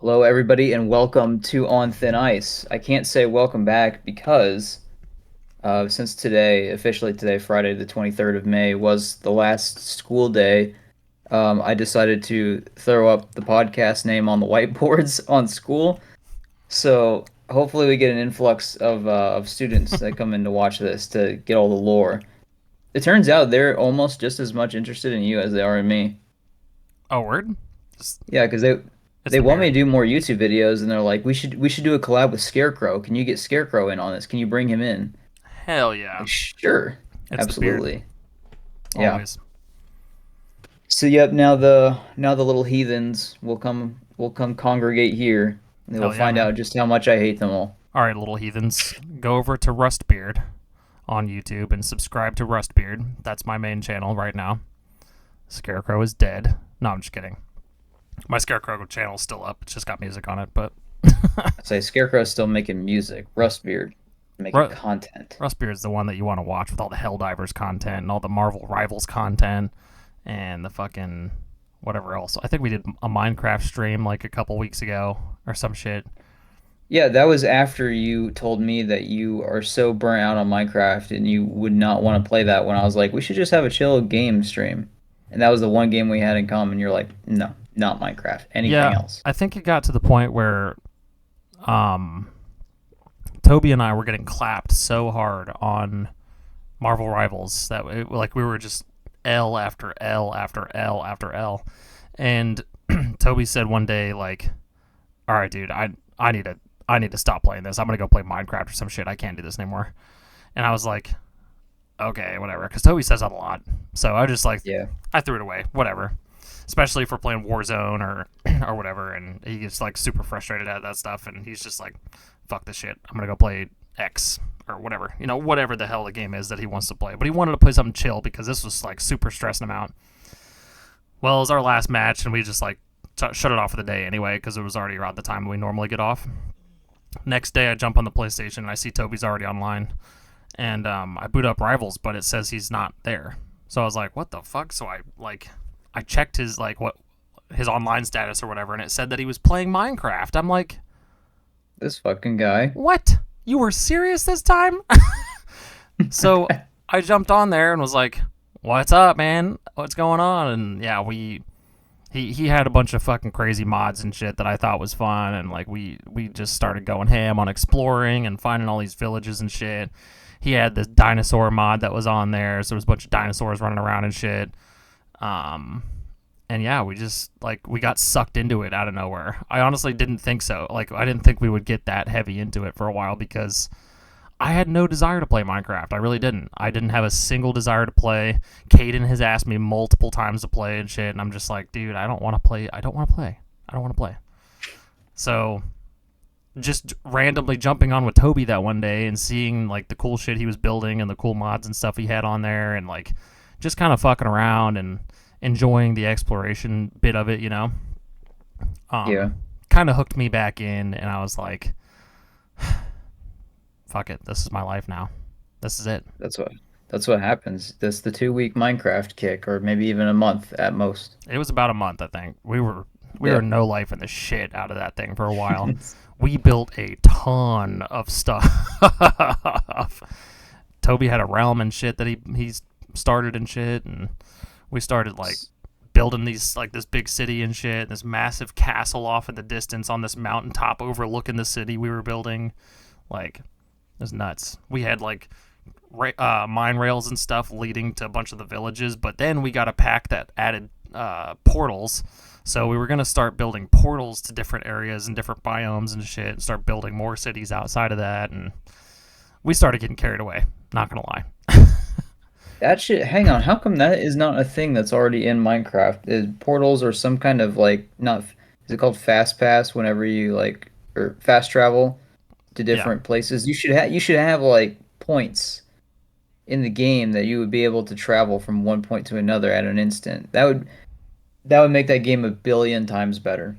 Hello, everybody, and welcome to On Thin Ice. I can't say welcome back because since today, officially today, Friday the 23rd of May, was the last school day, I decided to throw up the podcast name on the whiteboards on school. So hopefully, we get an influx of students that come in to watch this to get all the lore. It turns out they're almost just as much interested in you as they are in me. Oh, word? It's, Yeah, because they it's they the want me beard. to do more YouTube videos, and they're like, we should do a collab with Scarecrow. Can you get Scarecrow in on this? Can you bring him in? Hell yeah. Like, sure, It's the beard. absolutely, yeah. Always. So yep, now the little heathens will come congregate here. And they will Hell yeah, find man. out just how much I hate them all. Alright, little heathens. Go over to Rustbeard on YouTube and subscribe to Rustbeard. That's my main channel right now. Scarecrow is dead. No, I'm just kidding. My Scarecrow channel's still up. It's just got music on it, but I say Scarecrow's still making music. Rustbeard making Ru- content. Rustbeard's the one that you want to watch with all the Helldivers content and all the Marvel Rivals content and the fucking whatever else. I think we did a Minecraft stream like a couple weeks ago or some shit. Yeah, that was after you told me that you are so burnt out on Minecraft and you would not want to play that when I was like, we should just have a chill game stream. And that was the one game we had in common. You're like, no, not Minecraft. Anything Yeah, else. I think it got to the point where um, Toby and I were getting clapped so hard on Marvel Rivals that like we were just L after L after L after L, and Toby said one day like, "All right, dude, I need to stop playing this. I'm gonna go play Minecraft or some shit. I can't do this anymore." And I was like, "Okay, whatever," because Toby says that a lot. So I just like Yeah. I threw it away. Whatever. Especially if we're playing Warzone or or whatever, and he gets like super frustrated at that stuff, and he's just like, "Fuck this shit. I'm gonna go play X or whatever, whatever the hell the game is that he wants to play." But he wanted to play something chill because this was like super stressing him out. Well, it was our last match, and we just like shut it off for the day anyway because it was already around the time we normally get off. Next day, I jump on the PlayStation and I see Toby's already online, and I boot up Rivals, but it says he's not there. So I was like, "What the fuck?" So I checked his like what his online status or whatever, and it said that he was playing Minecraft. I'm like, This fucking guy. "What? You were serious this time?" So I jumped on there and was like, "What's up, man? What's going on?" And yeah, he had a bunch of fucking crazy mods and shit that I thought was fun, and like we just started going ham on exploring and finding all these villages and shit. He had this dinosaur mod that was on there, so there was a bunch of dinosaurs running around and shit. Um, and yeah, we just like we got sucked into it out of nowhere. I honestly didn't think so. Like I didn't think we would get that heavy into it for a while because I had no desire to play Minecraft. I really didn't. I didn't have a single desire to play. Caden has asked me multiple times to play and shit, and I'm just like, dude, I don't want to play. I don't want to play. I don't want to play. So just randomly jumping on with Toby that one day and seeing like the cool shit he was building and the cool mods and stuff he had on there and like just kind of fucking around and enjoying the exploration bit of it, Yeah. kind of hooked me back in, and I was like, fuck it, this is my life now. This is it. That's what happens. That's the 2 week Minecraft kick, or maybe even a month at most. It was about a month, I think. We were Yeah. no life in the shit out of that thing for a while. We built a ton of stuff. Toby had a realm and shit that he started and shit, and we started like building these like this big city and shit, this massive castle off in the distance on this mountaintop overlooking the city we were building. Like, it was nuts. We had like mine rails and stuff leading to a bunch of the villages, but then we got a pack that added portals. So we were gonna start building portals to different areas and different biomes and shit, and start building more cities outside of that. And we started getting carried away. Not gonna lie. That shit, hang on. How come that is not a thing that's already in Minecraft? Is portals or some kind of like not is it called fast pass whenever you like or fast travel to Yeah, different places? You should have like points in the game that you would be able to travel from one point to another at an instant. That would make that game a billion times better.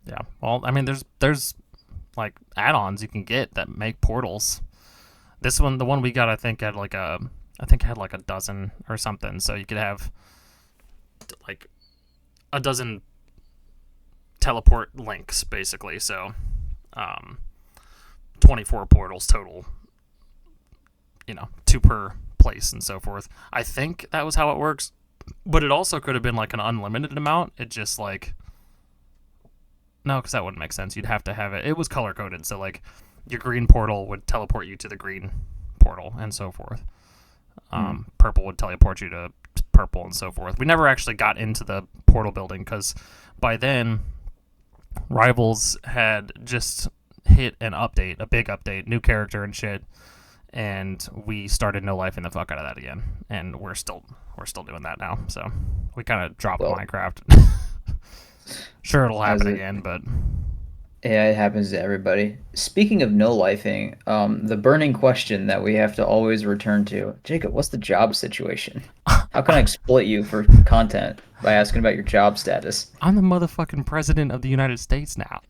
yeah. Well, I mean, there's like add-ons you can get that make portals. This one, the one we got, I think had like a dozen or something. So you could have like a dozen teleport links, basically. So, 24 portals total, 2 per place and so forth. I think that was how it works, but it also could have been like an unlimited amount. It just like, no, because that wouldn't make sense. You'd have to have it. It was color coded, so like your green portal would teleport you to the green portal and so forth. Purple would teleport you to purple and so forth. We never actually got into the portal building because by then Rivals had just hit an update, a big update, new character and shit, and we started no life in the fuck out of that again, and we're still doing that now. So we kind of dropped Minecraft. Sure, it'll happen again, but yeah, it happens to everybody. Speaking of no lifing, the burning question that we have to always return to, Jacob, what's the job situation? How can I exploit you for content by asking about your job status? I'm the motherfucking president of the United States now.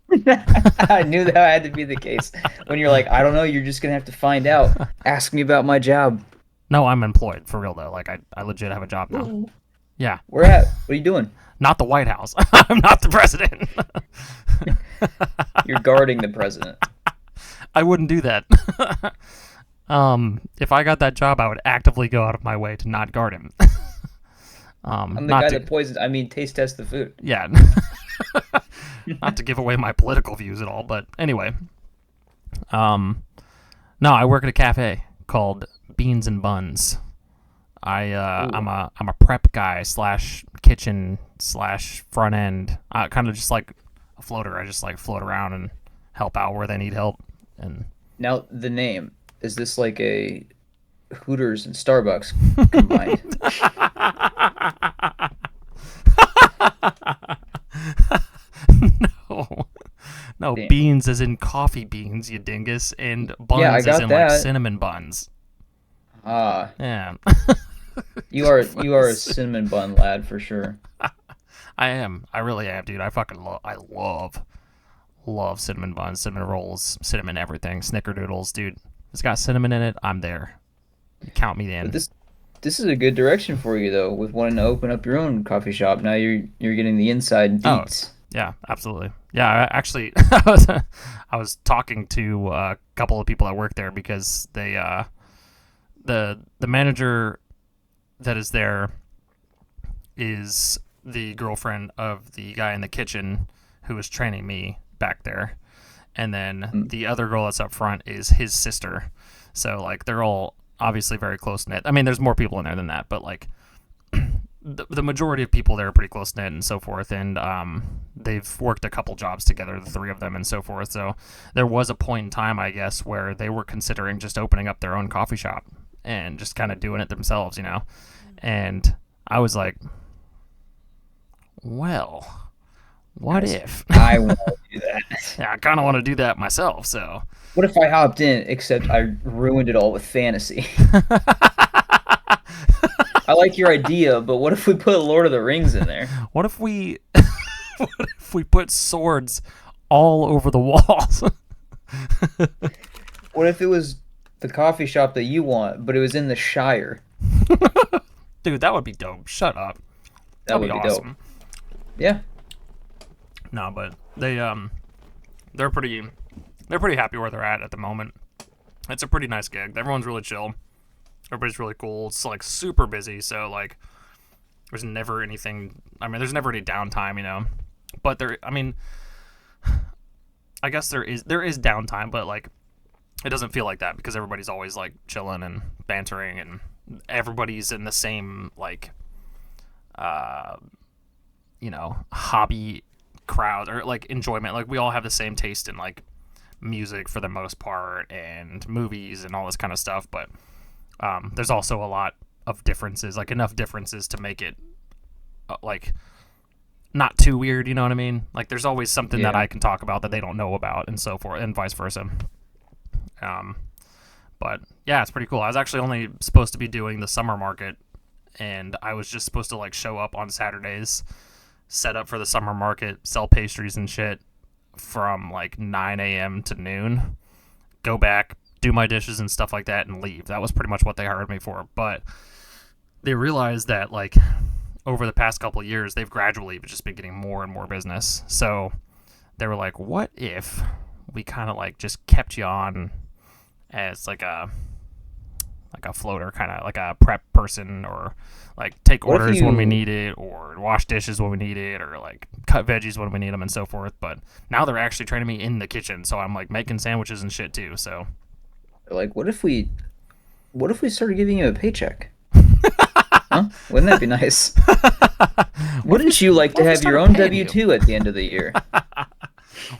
I knew that had to be the case. When you're like, I don't know, you're just gonna have to find out. Ask me about my job. No, I'm employed for real though. Like I legit have a job now. Ooh. Yeah. Where at? What are you doing? Not the White House. I'm not the president. You're guarding the president. I wouldn't do that. If I got that job, I would actively go out of my way to not guard him. I'm the guy that poisons. I mean, taste test the food. Yeah. Not to give away my political views at all, but anyway. No, I work at a cafe called Beans and Buns. I'm a prep guy / kitchen / front end. Kind of just like a floater. I just like float around and help out where they need help. And now the name, is this like a Hooters and Starbucks combined? No, Damn. beans as in coffee beans, you dingus, and buns as in like cinnamon buns. Yeah. You are a cinnamon bun lad for sure. I am. I really am, dude. I fucking love cinnamon buns, cinnamon rolls, cinnamon everything, snickerdoodles, dude. It's got cinnamon in it. I'm there. Count me in. But this is a good direction for you though, with wanting to open up your own coffee shop. Now you're getting the inside deets. Yeah, absolutely. Yeah, actually, I was talking to a couple of people that work there because they the manager that is there is the girlfriend of the guy in the kitchen who was training me back there, and then the other girl that's up front is his sister. So like they're all obviously very close knit. I mean, there's more people in there than that, but like the majority of people there are pretty close knit and so forth. And they've worked a couple jobs together, the three of them, and so forth. So there was a point in time, I guess, where they were considering just opening up their own coffee shop and just kind of doing it themselves, And I was like, well, what if? I want to do that. Yeah, I kind of want to do that myself, so. What if I hopped in, except I ruined it all with fantasy? I like your idea, but what if we put Lord of the Rings in there? What if we put swords all over the walls? What if it was the coffee shop that you want, but it was in the Shire? Dude, that would be dope. Shut up. That would be awesome. Dope. Yeah. No, but they're pretty happy where they're at the moment. It's a pretty nice gig. Everyone's really chill. Everybody's really cool. It's like super busy, so like there's never anything. I mean, there's never any downtime, But I guess there is downtime, but like it doesn't feel like that because everybody's always like chilling and bantering, and everybody's in the same like hobby crowd or like enjoyment. Like we all have the same taste in like music for the most part and movies and all this kind of stuff, but there's also a lot of differences, like enough differences to make it like not too weird, you know what I mean? Like there's always something that I can talk about that they don't know about and so forth, and vice versa. But yeah, it's pretty cool. I was actually only supposed to be doing the summer market, and I was just supposed to like show up on Saturdays, set up for the summer market, sell pastries and shit from like 9 a.m. to noon, go back, do my dishes and stuff like that, and leave. That was pretty much what they hired me for. But they realized that like over the past couple of years, they've gradually just been getting more and more business. So they were like, what if we kind of like just kept you on as like a floater, kind of like a prep person, or like take What if orders when we you need it, or wash dishes when we need it, or like cut veggies when we need them, and so forth. But now they're actually training me in the kitchen, so I'm like making sandwiches and shit too. So like, what if we started giving you a paycheck? Huh? Wouldn't that be nice? Wouldn't you like what to if we have your started own paying you? W-2 at the end of the year?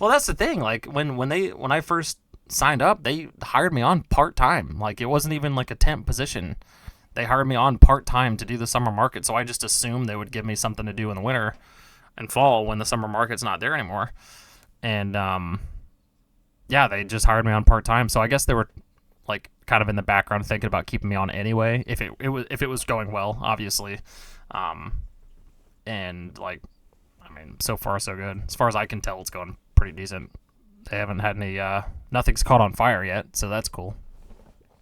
Well, that's the thing. Like when I first signed up, they hired me on part time. Like it wasn't even like a temp position. They hired me on part time to do the summer market. So I just assumed they would give me something to do in the winter and fall when the summer market's not there anymore. And yeah, they just hired me on part time. So I guess they were like kind of in the background thinking about keeping me on anyway if it was going well, obviously. Um, and like I mean, so far so good. As far as I can tell, it's going pretty decent. They haven't had any nothing's caught on fire yet, so that's cool.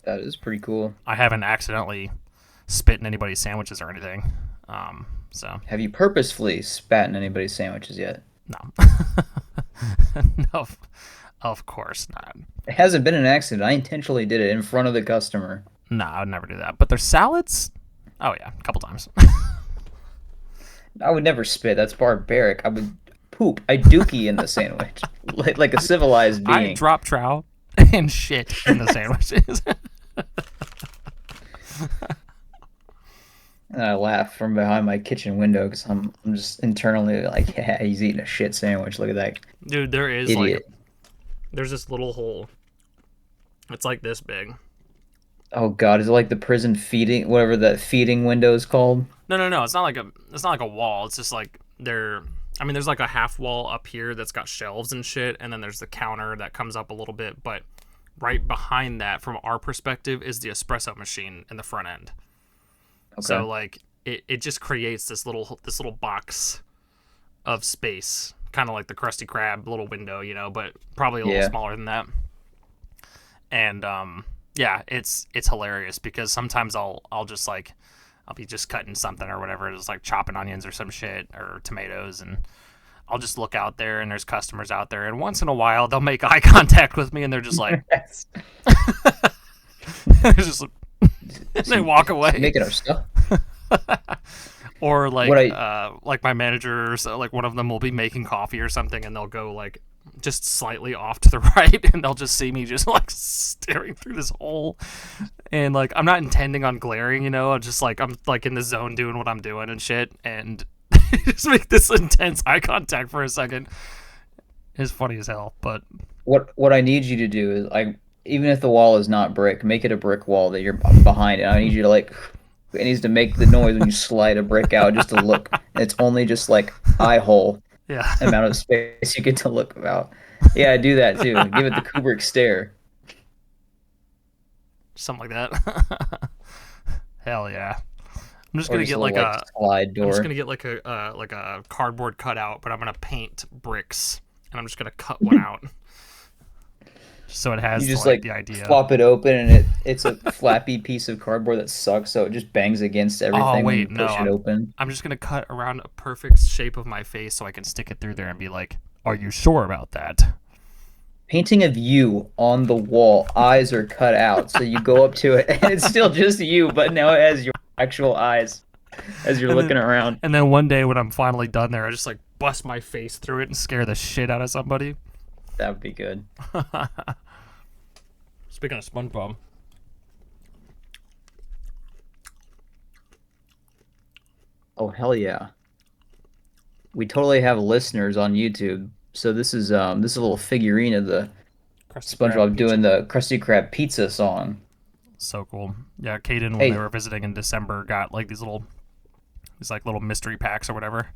That is pretty cool. I haven't accidentally spit in anybody's sandwiches or anything. So Have you purposefully spat in anybody's sandwiches yet? no. No, of course not. It hasn't been an accident. I intentionally did it in front of the customer. No, I would never do that. But their salads? Oh yeah, a couple times. I would never spit. That's barbaric. I would poop. I dookie in the sandwich, like a civilized I being. drop trout and shit in the sandwiches. And I laugh from behind my kitchen window because I'm just internally like, yeah, he's eating a shit sandwich. Look at that Dude, there is like idiot. there's this little hole. It's like this big. Oh God, is it like the prison feeding, whatever that feeding window is called? No. It's not like a wall. It's just like there. I mean, there's like a half wall up here that's got shelves and shit, and then there's the counter that comes up a little bit. But right behind that, from our perspective, is the espresso machine in the front end. Okay. So like it just creates this little box of space, kind of like the Krusty Krab little window, but probably a little Yeah. smaller than that. And yeah, it's hilarious because sometimes I'll just like I'll be just cutting something or whatever, just like chopping onions or some shit or tomatoes, and I'll just look out there and there's customers out there, and once in a while they'll make eye contact with me and they're just like, Yes. they're just they See, walk see, away. making our stuff. Or What I like my manager, so like one of them will be making coffee or something, and they'll go like just slightly off to the right, and they'll just see me just like staring through this hole, and like I'm not intending on glaring, I'm like in the zone doing what I'm doing and shit, and just make this intense eye contact for a second. It's funny as hell, but what I need you to do is like even if the wall is not brick, make it a brick wall that you're behind it. I need you to like it needs to make the noise when you slide a brick out just to look. And it's only just like eye hole yeah, amount of space you get to look about. Yeah, do that too. Give it the Kubrick stare. something like that. Hell yeah. I'm just Or gonna just a get little like like a slide I'm just door. gonna get like a cardboard cutout, but I'm gonna paint bricks, and I'm just gonna cut one out, so it You has just like like the idea. flop it open and it's a flappy piece of cardboard that sucks, so it just bangs against Oh everything when you wait, no, push it open. I'm just gonna cut around a perfect shape of my face so I can stick it through there and be like, "Are you sure about that?" Painting of you on the wall, eyes are cut out, so you go up to it and it's still just you, but now it has your actual eyes as you're And then looking around. and then one day when I'm finally done there, I just like bust my face through it and scare the shit out of somebody. That would be good. Speaking of SpongeBob, Oh hell yeah. We totally have listeners on YouTube. So this is a little figurine of the Krusty Krab SpongeBob pizza. doing the Krusty Krab pizza song. So cool. Yeah, Caden, when they Hey, were visiting in December, got like these like little mystery packs or whatever,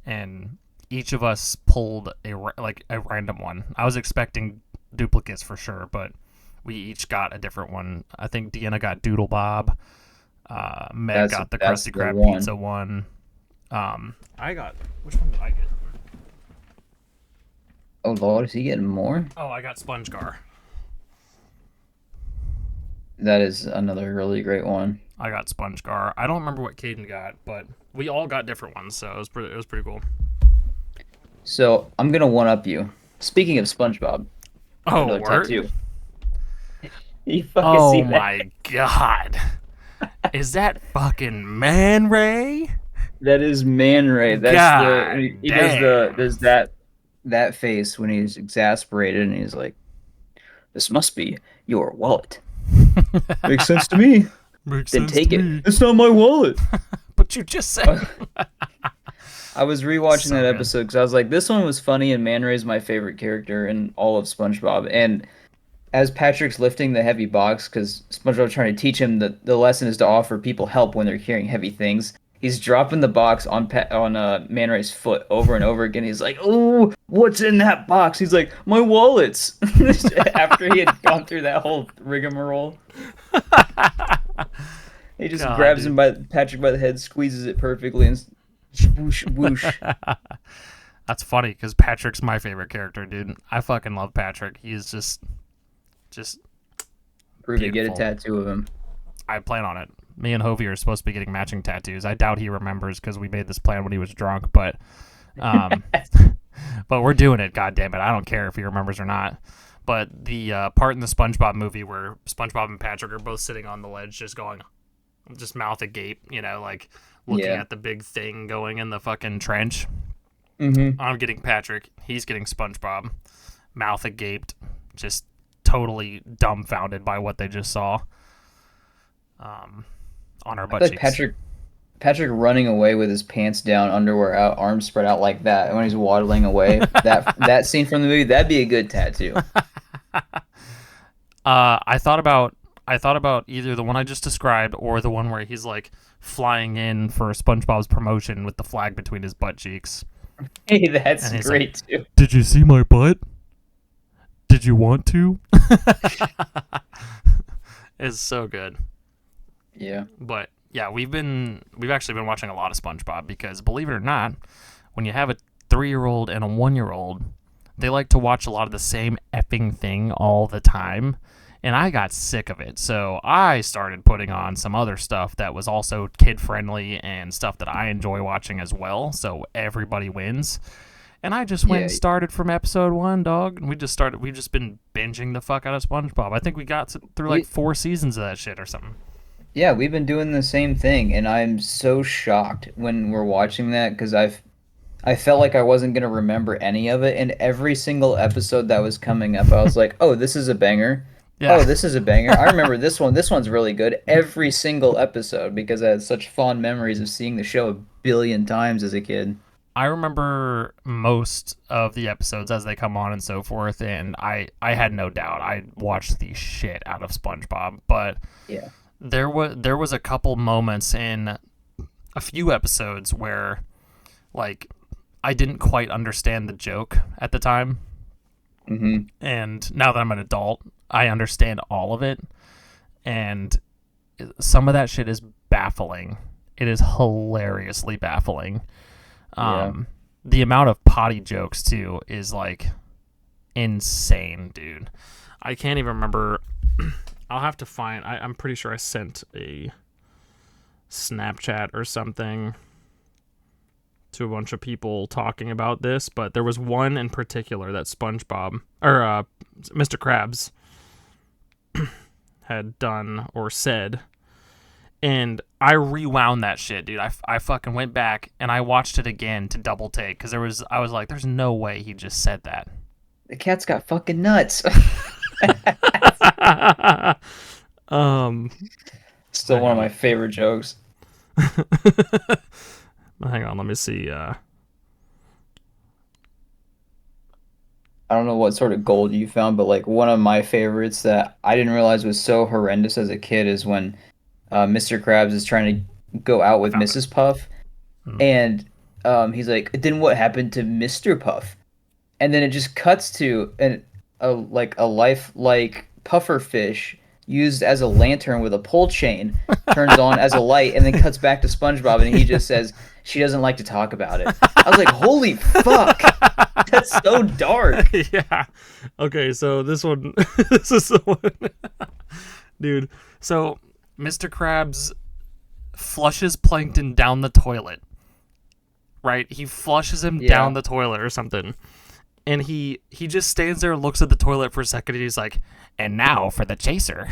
and each of us pulled like a random one. I was expecting duplicates for sure, but we each got a different one. I think Deanna got Doodle Bob. Meg got the that's Krusty the Krab one. pizza one. I got which one did I get? Oh Lord, is he getting more? Oh, I got SpongeGar. That is another really great one. SpongeGar. I don't remember what Caden got, but we all got different ones, so it was pretty cool. So I'm gonna one up you. Speaking of SpongeBob, Oh, another word! tattoo. You fucking see Oh that? my god! Is that fucking Man Ray? That is Man Ray. That's the God when he does the damn! there's that face when he's exasperated and he's like, "This must be your wallet." Makes sense to me. Makes Then sense to take it. me. It's not my wallet. But you just said I was rewatching so that good. episode because I was like, this one was funny, and Man Ray's my favorite character in all of SpongeBob. And as Patrick's lifting the heavy box, because SpongeBob's trying to teach him that the lesson is to offer people help when they're carrying heavy things, he's dropping the box on Man Ray's foot over and over again. He's like, "Oh, what's in that box?" He's like, "My wallets." After he had gone through that whole rigmarole, he just God, grabs him dude. by Patrick by the head, squeezes it perfectly, and whoosh whoosh. That's funny because Patrick's my favorite character, dude. I fucking love Patrick. He's just Prove it. Get a beautiful. tattoo of him. I plan on it. Me and Hovey are supposed to be getting matching tattoos. I doubt he remembers because we made this plan when he was drunk, um, but we're doing it. God damn it! I don't care if he remembers or not. But the part in the SpongeBob movie where SpongeBob and Patrick are both sitting on the ledge, just mouth agape, like looking Yeah. at the big thing going in the fucking trench. Mm-hmm. I'm getting Patrick. He's getting SpongeBob. Mouth agaped, just totally dumbfounded by what they just saw. On our I butt feel like cheeks. Patrick running away with his pants down, underwear out, arms spread out like that, and when he's waddling away, that scene from the movie, that'd be a good tattoo. I thought about either the one I just described or the one where he's like flying in for SpongeBob's promotion with the flag between his butt cheeks. Hey, that's And he's great too. "Did you see my butt? Did you want to?" It's so good. Yeah. But yeah, we've actually been watching a lot of SpongeBob because believe it or not, when you have a 3-year-old and a 1-year-old, they like to watch a lot of the same effing thing all the time. And I got sick of it. So I started putting on some other stuff that was also kid friendly and stuff that I enjoy watching as well. So everybody wins. And I just went Yeah. and started from episode 1, dog. And we've just been binging the fuck out of SpongeBob. I think we got through like We, 4 seasons of that shit or something. yeah, we've been doing the same thing, and I'm so shocked when we're watching that because I felt like I wasn't gonna remember any of it, and every single episode that was coming up, I was like, "Oh, this is a banger. Yeah. Oh, this is a banger. I remember this one. This one's really good." Every single episode because I had such fond memories of seeing the show a billion times as a kid. I remember most of the episodes as they come on and so forth, and I had no doubt I watched the shit out of SpongeBob. But Yeah. there was a couple moments in a few episodes where like I didn't quite understand the joke at the time, Mm-hmm. and now that I'm an adult, I understand all of it, and some of that shit is baffling. It is hilariously baffling. Yeah. The amount of potty jokes too is like insane, dude. I can't even remember. I'll have to find. I'm pretty sure I sent a Snapchat or something to a bunch of people talking about this, but there was one in particular that SpongeBob or Mr. Krabs had done or said, and I rewound that shit, dude. I fucking went back and I watched it again to double take because I was like, there's no way he just said that. The cat's got fucking nuts. um, Still hang one of on. my favorite jokes. Hang on, let me see. I don't know what sort of gold you found, but like one of my favorites that I didn't realize was so horrendous as a kid is when Mr. Krabs is trying to go out I with found it. Mrs. Puff, Mm. and he's like, "Then what happened to Mr. Puff?" And then it just cuts to a lifelike puffer fish used as a lantern with a pole chain turns on as a light, and then cuts back to SpongeBob, and he just says, "She doesn't like to talk about it." I was like, "Holy fuck, that's so dark." Yeah. Okay, so this one, this is the one, dude. So Mr. Krabs flushes Plankton down the toilet. Right? He flushes him down Yeah. the toilet or something. And he just stands there and looks at the toilet for a second and he's like, and now for the chaser.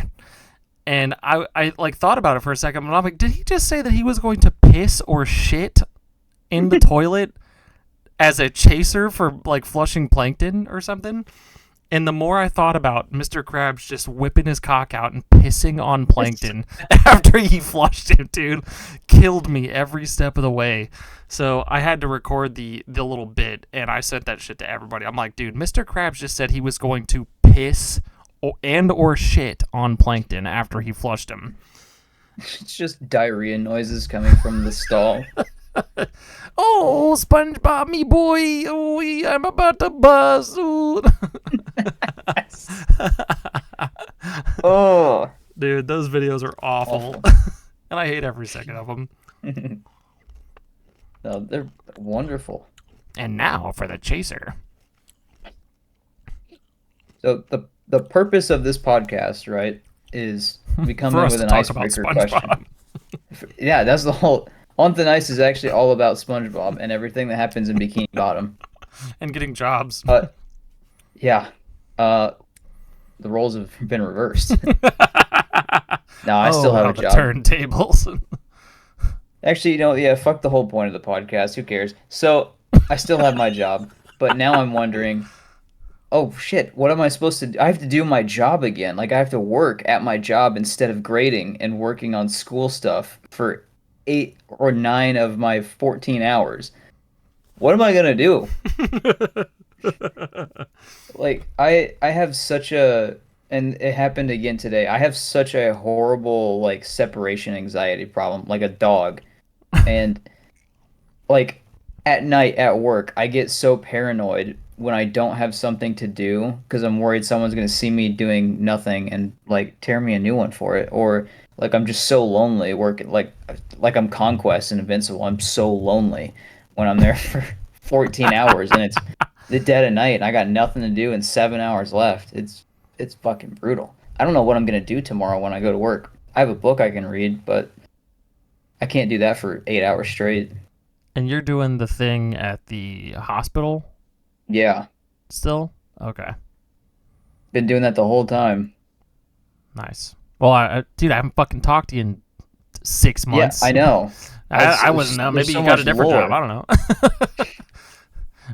And I like thought about it for a second, and I'm like, did he just say that he was going to piss or shit in the toilet as a chaser for like flushing Plankton or something? And the more I thought about Mr. Krabs just whipping his cock out and pissing on Plankton after he flushed him, dude, killed me every step of the way. So I had to record the little bit, and I sent that shit to everybody. I'm like, dude, Mr. Krabs just said he was going to piss or shit on Plankton after he flushed him. It's just diarrhea noises coming from the stall. Oh, SpongeBob, me boy. Oh, I'm about to bust. Ooh. Oh, Dude, those videos are awful. awful. And I hate every second of them. No, they're wonderful. And now for the chaser. So the purpose of this podcast, right, is we come For in us with to an talk about icebreaker SpongeBob. question. Yeah, that's the whole. On Thin Ice is actually all about SpongeBob and everything that happens in Bikini Bottom. And getting jobs. Yeah, the roles have been reversed. No, I Oh, still have how a the job. turntables. Actually, yeah, fuck the whole point of the podcast. Who cares? So I still have my job, but now I'm wondering, oh shit, what am I supposed to do? I have to do my job again. Like I have to work at my job instead of grading and working on school stuff for 8 or 9 of my 14 hours. What am I gonna do? Like I have such a and it happened again today. I have such a horrible like separation anxiety problem, like a dog. And like at night at work, I get so paranoid when I don't have something to do because I'm worried someone's gonna see me doing nothing and like tear me a new one for it, or like I'm just so lonely working like I'm Conquest and Invincible. I'm so lonely when I'm there for 14 hours and it's the dead of night and I got nothing to do and 7 hours left. It's fucking brutal. I don't know what I'm gonna do tomorrow when I go to work. I have a book I can read, but I can't do that for 8 hours straight. And you're doing the thing at the hospital Yeah, still? Okay. been doing that the whole time. Nice. Well, dude, I haven't fucking talked to you in 6 Yeah, months. I know. I wouldn't know. There's Maybe so you got a much different lore. job. I don't know.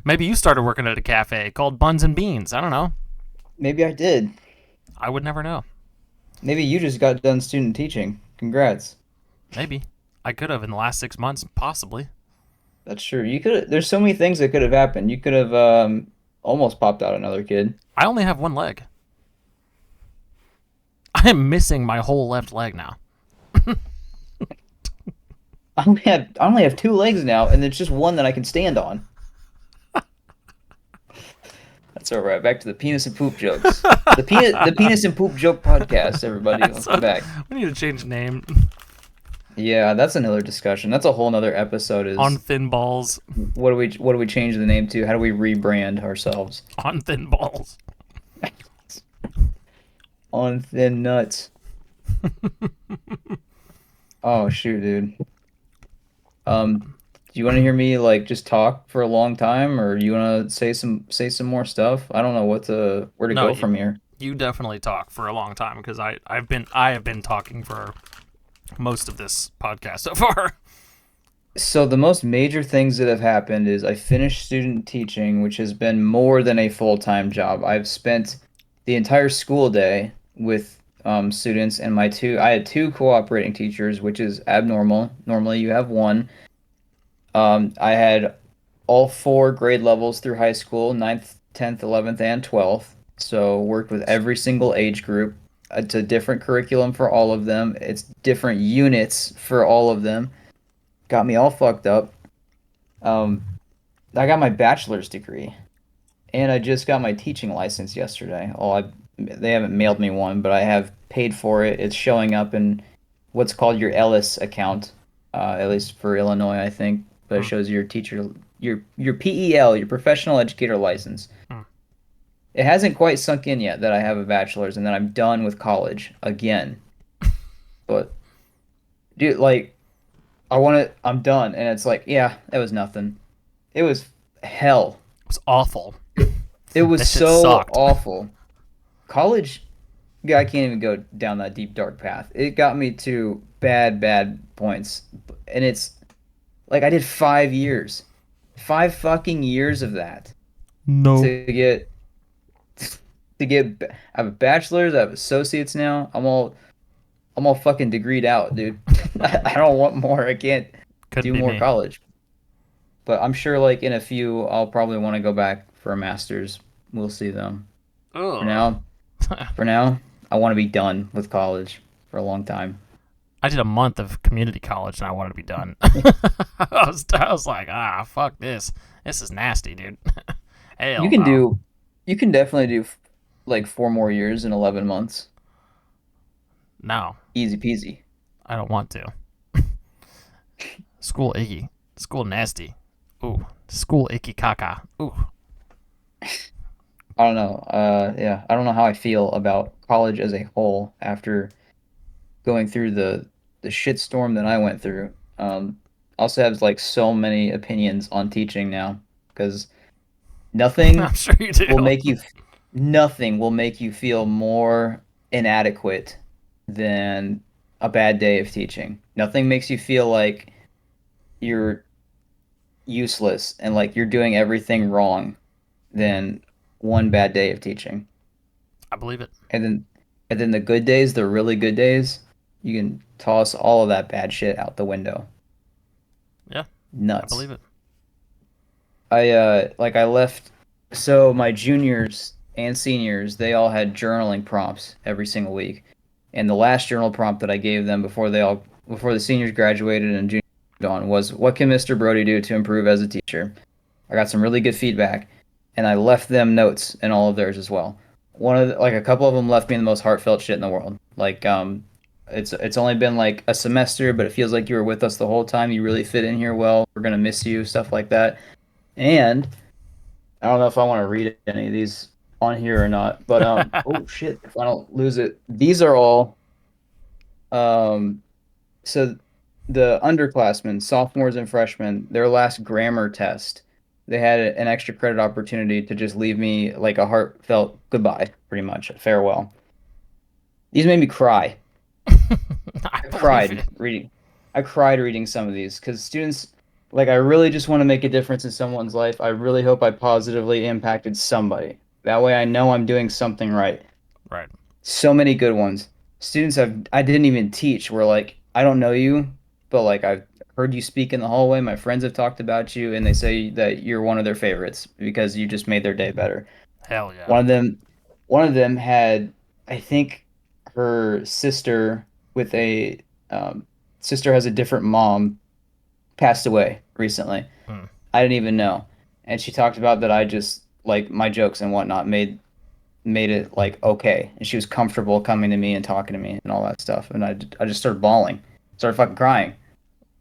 Maybe you started working at a cafe called Buns and Beans. I don't know. Maybe I did. I would never know. Maybe you just got done student teaching. Congrats. Maybe. I could have in the last 6 months, possibly. That's true. You could. There's so many things that could have happened. You could have almost popped out another kid. I only have one leg. I am missing my whole left leg now. I only have 2 legs now, and it's just one that I can stand on. That's all right. Back to the penis and poop jokes. The penis and poop joke podcast. Everybody, welcome back. We need to change the name. Yeah, that's another discussion. That's a whole nother episode. Is On Thin Balls. what do we change the name to? How do we rebrand ourselves? On Thin Balls. On Thin Nuts. Oh shoot, dude. Do you want to hear me like just talk for a long time, or you want to say some more stuff? I don't know where to No, go from here. you definitely talk for a long time because I have been talking for most of this podcast so far. So the most major things that have happened is I finished student teaching, which has been more than a full-time job. I've spent the entire school day with students, and I had two cooperating teachers, which is abnormal. Normally you have one. I had all 4 grade levels through high school, ninth, 10th, 11th, and 12th. So worked with every single age group. It's a different curriculum for all of them. It's different units for all of them. Got me all fucked up. Um, I got my bachelor's degree, and I just got my teaching license yesterday. They haven't mailed me one, but I have paid for it. It's showing up in what's called your Ellis account, at least for Illinois, I think. But it Hmm. shows your teacher, your PEL, your professional educator license. Hmm. It hasn't quite sunk in yet that I have a bachelor's and that I'm done with college again. But dude, like I'm done. And it's like, yeah, that was nothing. It was hell. It was awful. It, it was That shit so sucked. awful. College, yeah, I can't even go down that deep dark path. It got me to bad, bad points. And it's like I did 5 years. 5 fucking years of that No. to get I have a bachelor's, I have associates now. I'm all fucking degreed out, dude. I don't want more. I can't Couldn't do be more me. college. But I'm sure like in a few I'll probably want to go back for a master's. We'll see though. For Ugh. now, for now, I want to be done with college for a long time. I did a month of community college and I wanted to be done. I was like, fuck this. This is nasty, dude. You Hell can no. do you can definitely do like 4 more years in 11 months. No, Easy peasy. I don't want to. School icky. School nasty. Ooh. School icky caca. Ooh. I don't know. Yeah, I don't know how I feel about college as a whole after going through the shitstorm that I went through. I also have like so many opinions on teaching now because I'm nothing sure you do. will make you nothing will make you feel more inadequate than a bad day of teaching. Nothing makes you feel like you're useless and like you're doing everything wrong than one bad day of teaching. I believe it. And then the good days, the really good days, you can toss all of that bad shit out the window. Yeah, I Nuts. believe it. I left so my juniors and seniors, they all had journaling prompts every single week. And the last journal prompt that I gave them before the seniors graduated and juniors moved on was what can Mr. Brody do to improve as a teacher? I got some really good feedback and I left them notes in all of theirs as well. Like a couple of them left me the most heartfelt shit in the world. Like it's only been like a semester, but it feels like you were with us the whole time. You really fit in here well. We're gonna miss you, stuff like that. And I don't know if I want to read any of these on here or not, but oh shit, if I don't lose it. These are all um so the underclassmen, sophomores and freshmen, their last grammar test, they had an extra credit opportunity to just leave me like a heartfelt goodbye, pretty much, a farewell. These made me cry. I I believe cried it. reading. I cried reading some of these because students, like, I really just want to make a difference in someone's life. I really hope I positively impacted somebody. That way I know I'm doing something right. Right. So many good ones. I didn't even teach were like, I don't know you, but like I've heard you speak in the hallway. My friends have talked about you and they say that you're one of their favorites because you just made their day better. Hell yeah. One of them, one of them had, I think, her sister with a sister has a different mom passed away recently. Hmm. I didn't even know, and she talked about that I just like my jokes and whatnot made it like okay, and she was comfortable coming to me and talking to me and all that stuff, and I just started bawling, started fucking crying.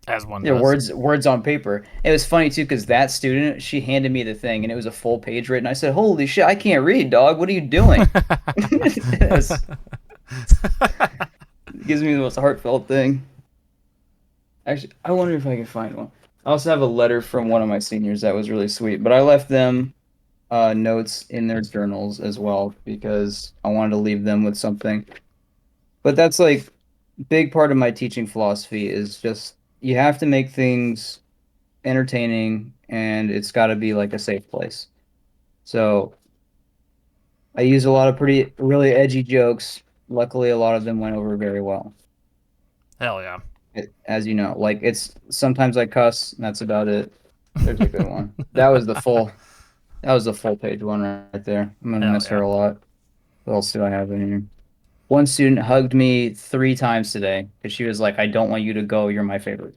As one Yeah, does. words on paper. It was funny too because that student she handed me the thing and it was a full page written. I said, "Holy shit, I can't read, dog. What are you doing?" It gives me the most heartfelt thing. Actually, I wonder if I can find one. I also have a letter from one of my seniors that was really sweet, but I left them notes in their journals as well because I wanted to leave them with something. But that's like big part of my teaching philosophy is just you have to make things entertaining and it's got to be like a safe place. So I use a lot of pretty really edgy jokes. Luckily, a lot of them went over very well. Hell yeah. As you know, like it's sometimes I cuss, and that's about it. There's a good one. That was the full page one right there. I'm gonna Hell miss her yeah. a lot. What else do I have in here? One student hugged me 3 times today because she was like, "I don't want you to go. You're my favorite."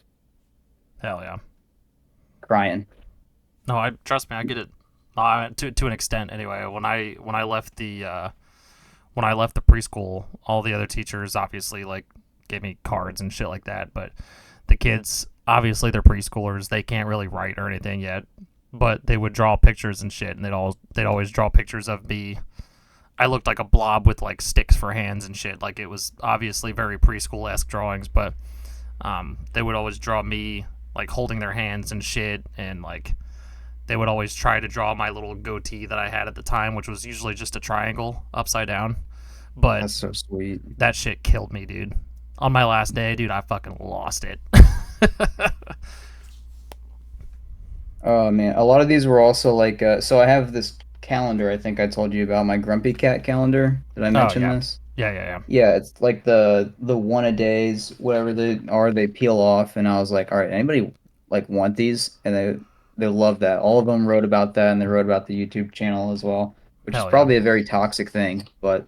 Hell yeah. Crying. No, I trust me. I get it. To an extent, anyway. When I left the preschool, all the other teachers obviously like gave me cards and shit like that. But the kids, obviously, they're preschoolers. They can't really write or anything yet. But they would draw pictures and shit, and they'd always draw pictures of me. I looked like a blob with like sticks for hands and shit. Like it was obviously very preschool esque drawings, but They would always draw me like holding their hands and shit, and like they would always try to draw my little goatee that I had at the time, which was usually just a triangle upside down. But That's so sweet. that shit killed me, dude. On my last day, dude, I fucking lost it. Oh man, a lot of these were also like so I have this calendar I think I told you about, my Grumpy Cat calendar. Did I Oh mention yeah, this? yeah, yeah, yeah. Yeah, it's like the one a days, whatever they are, they peel off, and I was like, all right, anybody like want these? And they love that. All of them wrote about that, and they wrote about the YouTube channel as well, which is Hell yeah. probably a very toxic thing, but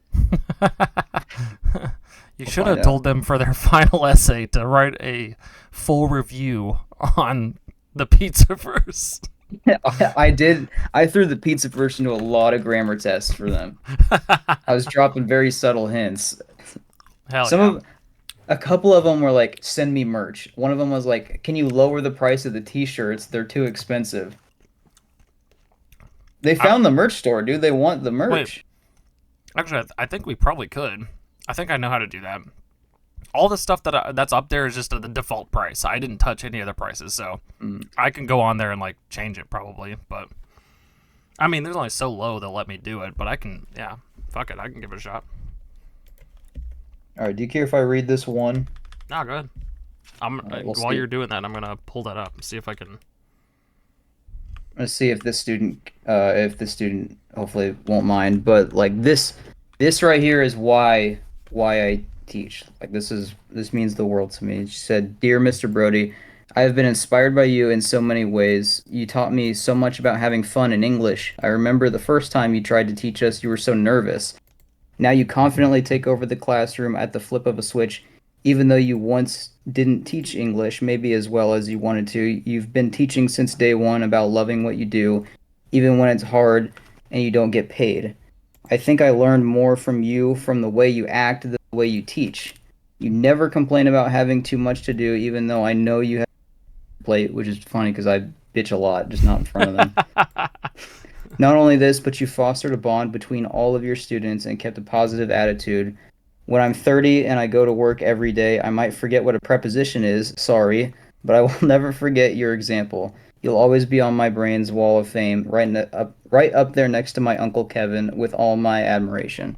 You we'll should find have out. told them for their final essay to write a full review on the pizza first. I did. I threw the pizza first into a lot of grammar tests for them. I was dropping very subtle hints. Hell Some yeah. of A couple of them were like, "Send me merch." One of them was like, "Can you lower the price of the t-shirts? They're too expensive." They I, found the merch store, dude. They want the wait, merch. actually, I think we probably could. I think I know how to do that. All the stuff that's up there is just the default price. I didn't touch any of the prices, so Mm. I can go on there and like change it probably. But I mean, there's only so low they'll let me do it. But I can, yeah, fuck it, I can give it a shot. All right. Do you care if I read this one? No, go ahead. All right. We'll While see. you're doing that, I'm gonna pull that up and see if I can. Let's see if the student hopefully won't mind. But like this right here is why I teach. Like this means the world to me. She said, "Dear Mr. Brody, I have been inspired by you in so many ways. You taught me so much about having fun in English. I remember the first time you tried to teach us, you were so nervous. Now you confidently take over the classroom at the flip of a switch, even though you once didn't teach English maybe as well as you wanted to. You've been teaching since day one about loving what you do, even when it's hard and you don't get paid. I think I learned more from you from the way you act than the way you teach. You never complain about having too much to do, even though I know you have a plate, which is funny because I bitch a lot, just not in front of them. Not only this, but you fostered a bond between all of your students and kept a positive attitude. When I'm 30 and I go to work every day, I might forget what a preposition is, sorry, but I will never forget your example. You'll always be on my brain's wall of fame, right up there next to my Uncle Kevin, with all my admiration.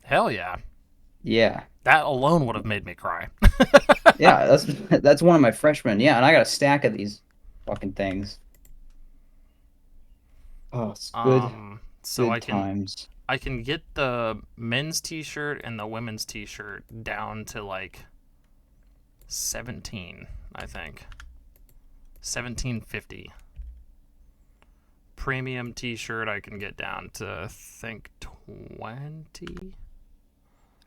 Hell yeah, Yeah. that alone would have made me cry. Yeah, that's one of my freshmen. Yeah, and I got a stack of these fucking things. Oh, it's So good times. I can get the men's T-shirt and the women's T-shirt down to like 17, I think. 1750. Premium T-shirt I can get down to I think 20,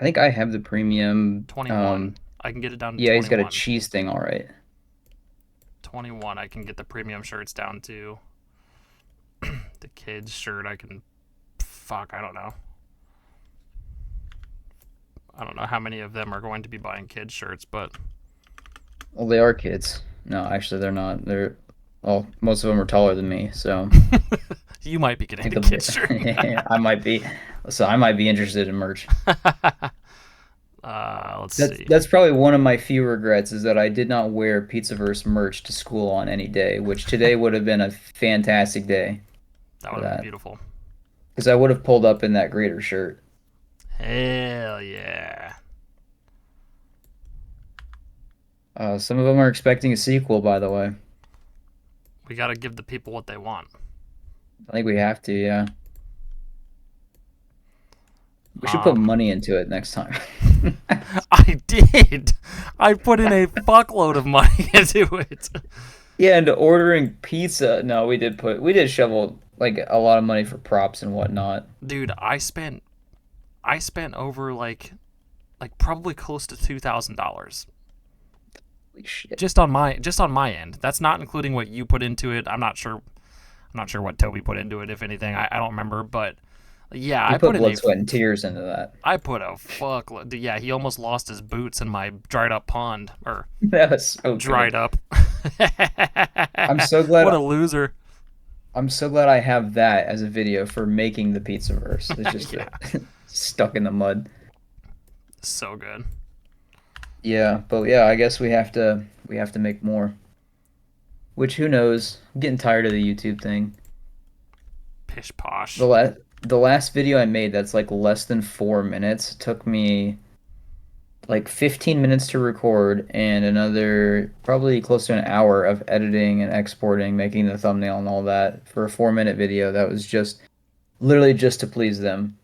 I think I have the premium. 21. I can get it down to Yeah, he's got a 21. cheese thing, all right. 21 I can get the premium shirts down to. The kids shirt I can, fuck, I don't know. I don't know how many of them are going to be buying kids shirts, but Well, they are kids. No, actually, they're not. They're well, most of them are taller than me, so you might be I getting think the kids shirt. I might be. So I might be interested in merch. Let's That's see. that's probably one of my few regrets is that I did not wear Pizzaverse merch to school on any day, which today would have been a fantastic day That for would have been that. beautiful. Because I would have pulled up in that greater shirt. Hell yeah. Some of them are expecting a sequel, by the way. We got to give the people what they want. I think we have to, yeah. We should put Um, money into it next time. I did. I put in a fuckload of money into it. Yeah, and ordering pizza. No, we did shovel like a lot of money for props and whatnot. Dude, I spent over like probably close to $2,000 Holy shit. just on my end. That's not including what you put into it. I'm not sure what Toby put into it, if anything. I don't remember, but yeah, You put blood, sweat, and tears into that. I put a fuck. Yeah, he almost lost his boots in my dried up pond or That was so dried good. up. I'm so What glad a loser. I'm so glad I have that as a video for making the pizza verse. It's just Yeah, stuck in the mud. so good. Yeah, but yeah, I guess we have to make more. Which who knows? I'm getting tired of the YouTube thing. Pish The posh. last the last video I made that's like less than 4 minutes took me like 15 minutes to record and another probably close to an hour of editing and exporting, making the thumbnail and all that for a 4 minute video that was just literally just to please them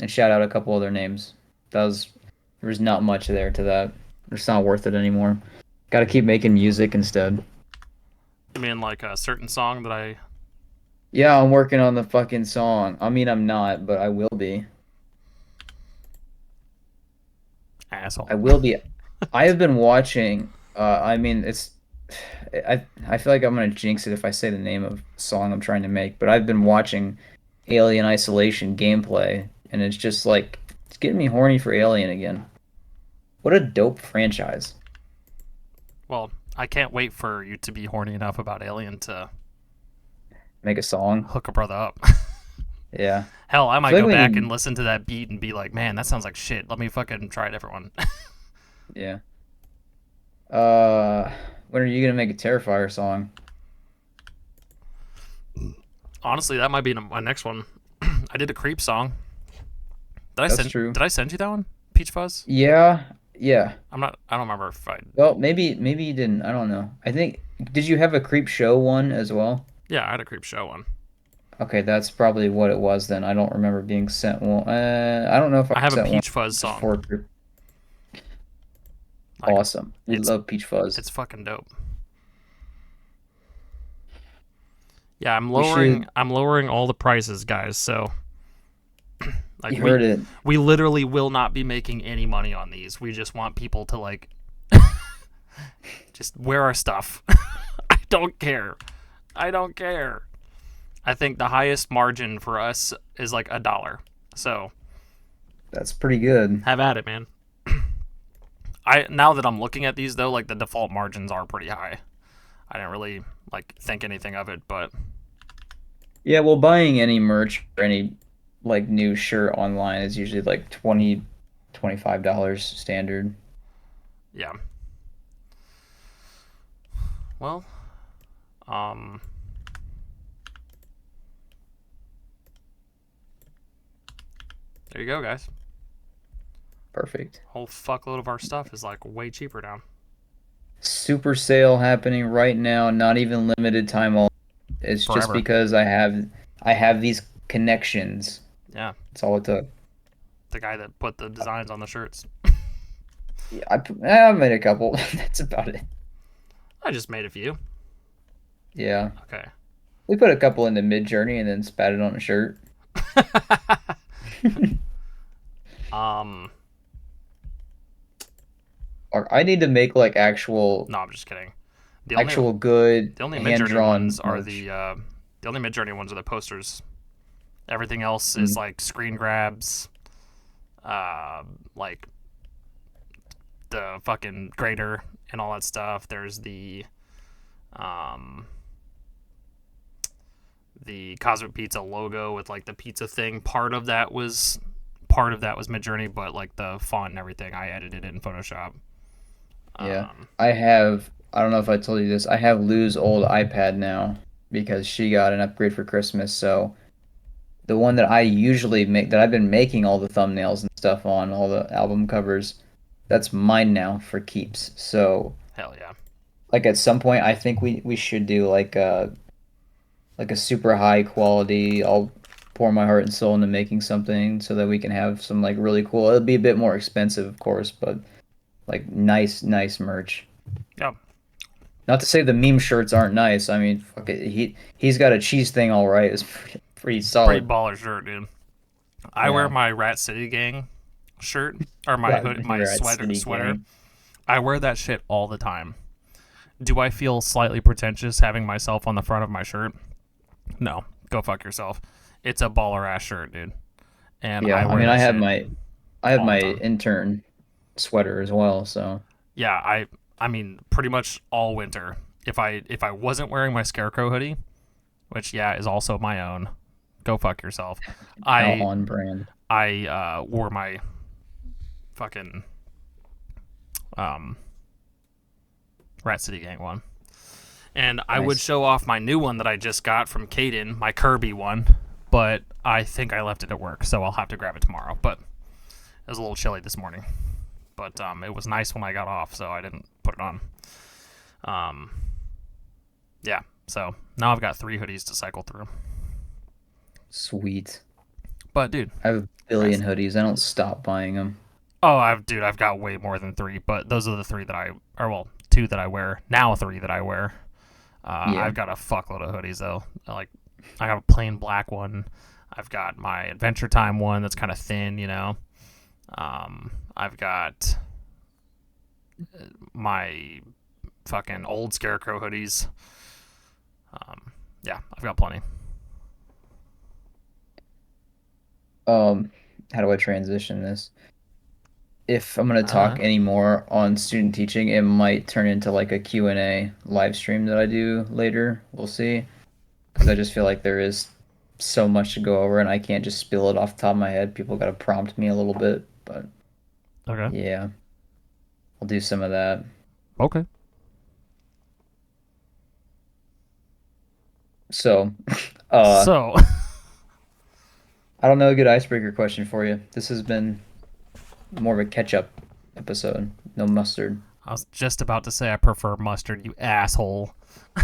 and shout out a couple other names. That was There's not much there to that. It's not worth it anymore. Got to keep making music instead. I mean, like a certain song that I Yeah, I'm working on the fucking song. I mean, I'm not, but I will be. I asshole. will be. I have been watching. I mean, it's. I feel like I'm gonna jinx it if I say the name of the song I'm trying to make, but I've been watching Alien Isolation gameplay, and it's just like it's getting me horny for Alien again. What a dope franchise. Well, I can't wait for you to be horny enough about Alien to Make a song. hook a brother up. Yeah. Hell, I I might feel like go we back and need. listen to that beat and be like, man, that sounds like shit. Let me fucking try a different one. Yeah. Uh, when are you gonna make a Terrifier song? Honestly, that might be my next one. I did a creep song. Did I That's send? true. Did I send you that one? Peach Fuzz. Yeah. Yeah. I'm not. I don't remember if I. Well, maybe you didn't. I don't know. I think did you have a creep show one as well? Yeah, I had a creep show one. Okay, that's probably what it was then. I don't remember being sent one. I don't know if I I have a sent one Peach Fuzz just song. for creep. Like, Awesome. We it's love Peach Fuzz. it's fucking dope. Yeah, I'm We lowering. should. I'm lowering all the prices, guys. So like You heard it. we literally will not be making any money on these. We just want people to like just wear our stuff. I don't care. I don't care. I think the highest margin for us is like $1. So That's pretty good. have at it, man. I now that I'm looking at these though, like the default margins are pretty high. I didn't really like think anything of it, but Yeah, well, buying any merch or any like new shirt online is usually like 20, $25 standard. yeah. Well, um, there you go, guys. Perfect. Whole fuckload of our stuff is like way cheaper now. Super sale happening right now, not even limited time only. It's just Forever. because I have these connections. Yeah, That's all it took. the guy that put the designs on the shirts. Yeah, I made a couple. That's about it. I just made a few. Yeah. Okay. We put a couple into Mid Journey and then spat it on a shirt. um, Or I need to make like actual no, I'm just kidding. The only actual good the only Midjourney hand-drawn ones are merch. the only Midjourney ones are the posters. Everything else is Mm. like screen grabs, like the fucking grader and all that stuff. There's um the Cosmic Pizza logo with like the pizza thing. Part of that was Midjourney, but like the font and everything I edited in Photoshop. Yeah. Um, I don't know if I told you this. I have Lou's old iPad now because she got an upgrade for Christmas. So the one that I usually make that I've been making all the thumbnails and stuff on, all the album covers, that's mine now for keeps. So hell yeah. like at some point I think we should do like a super high quality. I'll pour my heart and soul into making something so that we can have some like really cool. It'll be a bit more expensive, of course, but like nice merch. Yeah. Not to say the meme shirts aren't nice. I mean, fuck it. He's got a cheese thing all right. It's pretty Pretty solid. baller shirt, dude. I wear Yeah. my Rat City Gang shirt or my Right. hood, my You're at sweater. City Sweater. Gang. I wear that shit all the time. Do I feel slightly pretentious having myself on the front of my shirt? No. Go fuck yourself. It's a baller ass shirt, dude. And I Yeah. I wear mean, that shit I have all the my time. intern sweater as well. So Yeah, I mean pretty much all winter. If I wasn't wearing my scarecrow hoodie, which yeah is also my own, go fuck yourself. how I on brand. I wore my fucking um, Rat City Gang one. And I would Nice. show off my new one that I just got from Caden, my Kirby one, but I think I left it at work, so I'll have to grab it tomorrow. But it was a little chilly this morning. But it was nice when I got off, so I didn't put it on. Um, yeah, so now I've got 3 hoodies to cycle through. Sweet. But dude, I have a billion hoodies. I don't stop buying them. I've got way more than 3, but those are the 3 that or well, 2 that I wear now, 3 that I wear. Yeah. I've got a fuckload of hoodies though. Like, I got a plain black one. I've got my Adventure Time one that's kind of thin, you know. I've got my fucking old Scarecrow hoodies. Yeah, I've got plenty. How do I transition this? If I'm going to Uh, talk any more on student teaching, it might turn into like a Q&A live stream that I do later. We'll see. Because I just feel like there is so much to go over and I can't just spill it off the top of my head. People got to prompt me a little bit. But okay. yeah, I'll do some of that. Okay. So, uh, So, I don't know a good icebreaker question for you. This has been more of a catch-up episode. No mustard. I was just about to say I prefer mustard, you asshole.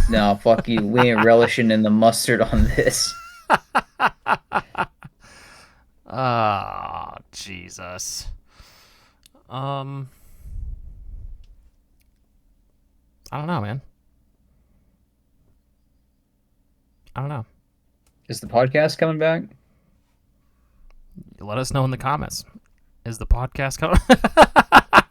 No, fuck you. We ain't relishing in the mustard on this. Ah, Jesus. Um, I don't know, man. I don't know. Is the podcast coming back? Let us know in the comments. Is the podcast coming?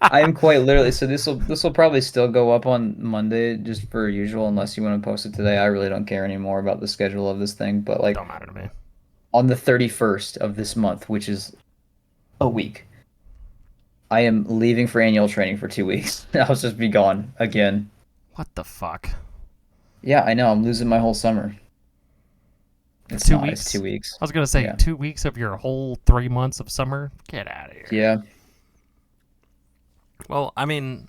I am quite literally. So this will probably still go up on Monday, just per usual, unless you want to post it today. I really don't care anymore about the schedule of this thing. But like Don't matter to me. on the 31st of this month, which is a week, I am leaving for annual training for 2 weeks. I'll just be gone again. What the fuck? Yeah, I know. I'm losing my whole summer. It's Two not. It's weeks? 2 weeks. I was gonna say Yeah. 2 weeks of your whole 3 months of summer. Get out of here. Yeah. Well, I mean,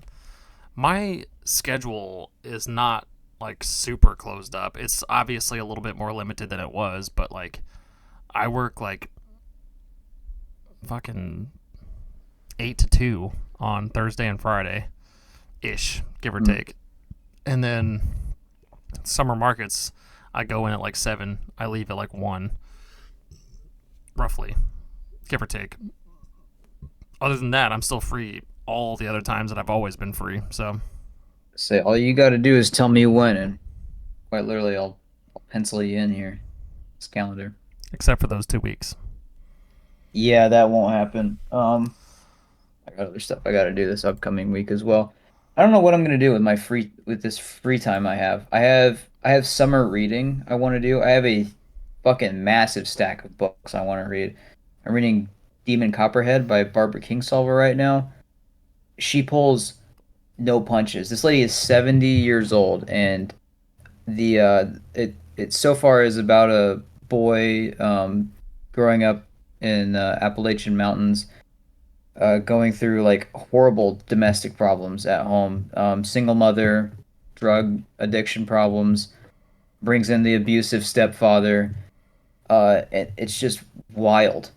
my schedule is not like super closed up. It's obviously a little bit more limited than it was, but like I work like fucking 8 to 2 on Thursday and Friday ish, give or Mm. take. And then summer markets, I go in at like 7, I leave at like 1, roughly, give or take. Other than that, I'm still free all the other times that I've always been free. So, Say all you got to do is tell me when, and quite literally, I'll pencil you in here. This calendar. except for those 2 weeks. Yeah, that won't happen. I got other stuff I got to do this upcoming week as well. I don't know what I'm gonna do with this free time I have. I have summer reading I want to do. I have a fucking massive stack of books I want to read. I'm reading Demon Copperhead by Barbara Kingsolver right now. She pulls no punches. This lady is 70 years old, and it so far is about a boy growing up in Appalachian Mountains, going through like horrible domestic problems at home. Single mother, drug addiction problems, brings in the abusive stepfather. It's just wild.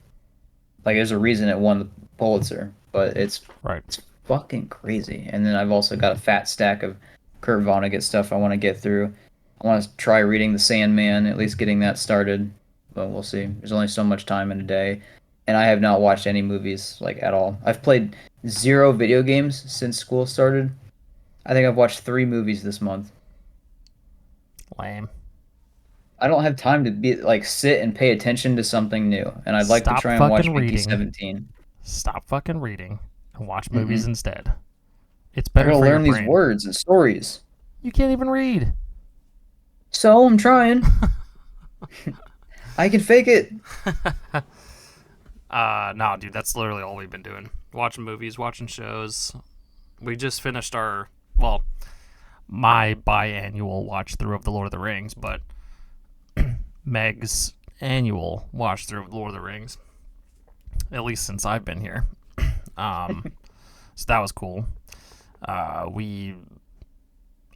Like there's a reason it won the Pulitzer, but Right. it's fucking crazy. And then I've also got a fat stack of Kurt Vonnegut stuff I want to get through. I want to try reading The Sandman, at least getting that started, but we'll see. There's only so much time in a day, and I have not watched any movies like at all. I've played zero video games since school started. I think I've watched 3 movies this month. Lame. I don't have time to be like sit and pay attention to something new, and I'd like to Stop try and watch fucking Mickey reading. 17. Stop fucking reading and watch movies Mm-mm. instead. It's I better gotta for your learn these brain. words and stories. You can't even read. So I'm trying. I can fake it. No, dude, that's literally all we've been doing. Watching movies, watching shows. We just finished well, my biannual watch through of The Lord of the Rings, but Meg's annual watch through of The Lord of the Rings, at least since I've been here. So that was cool. We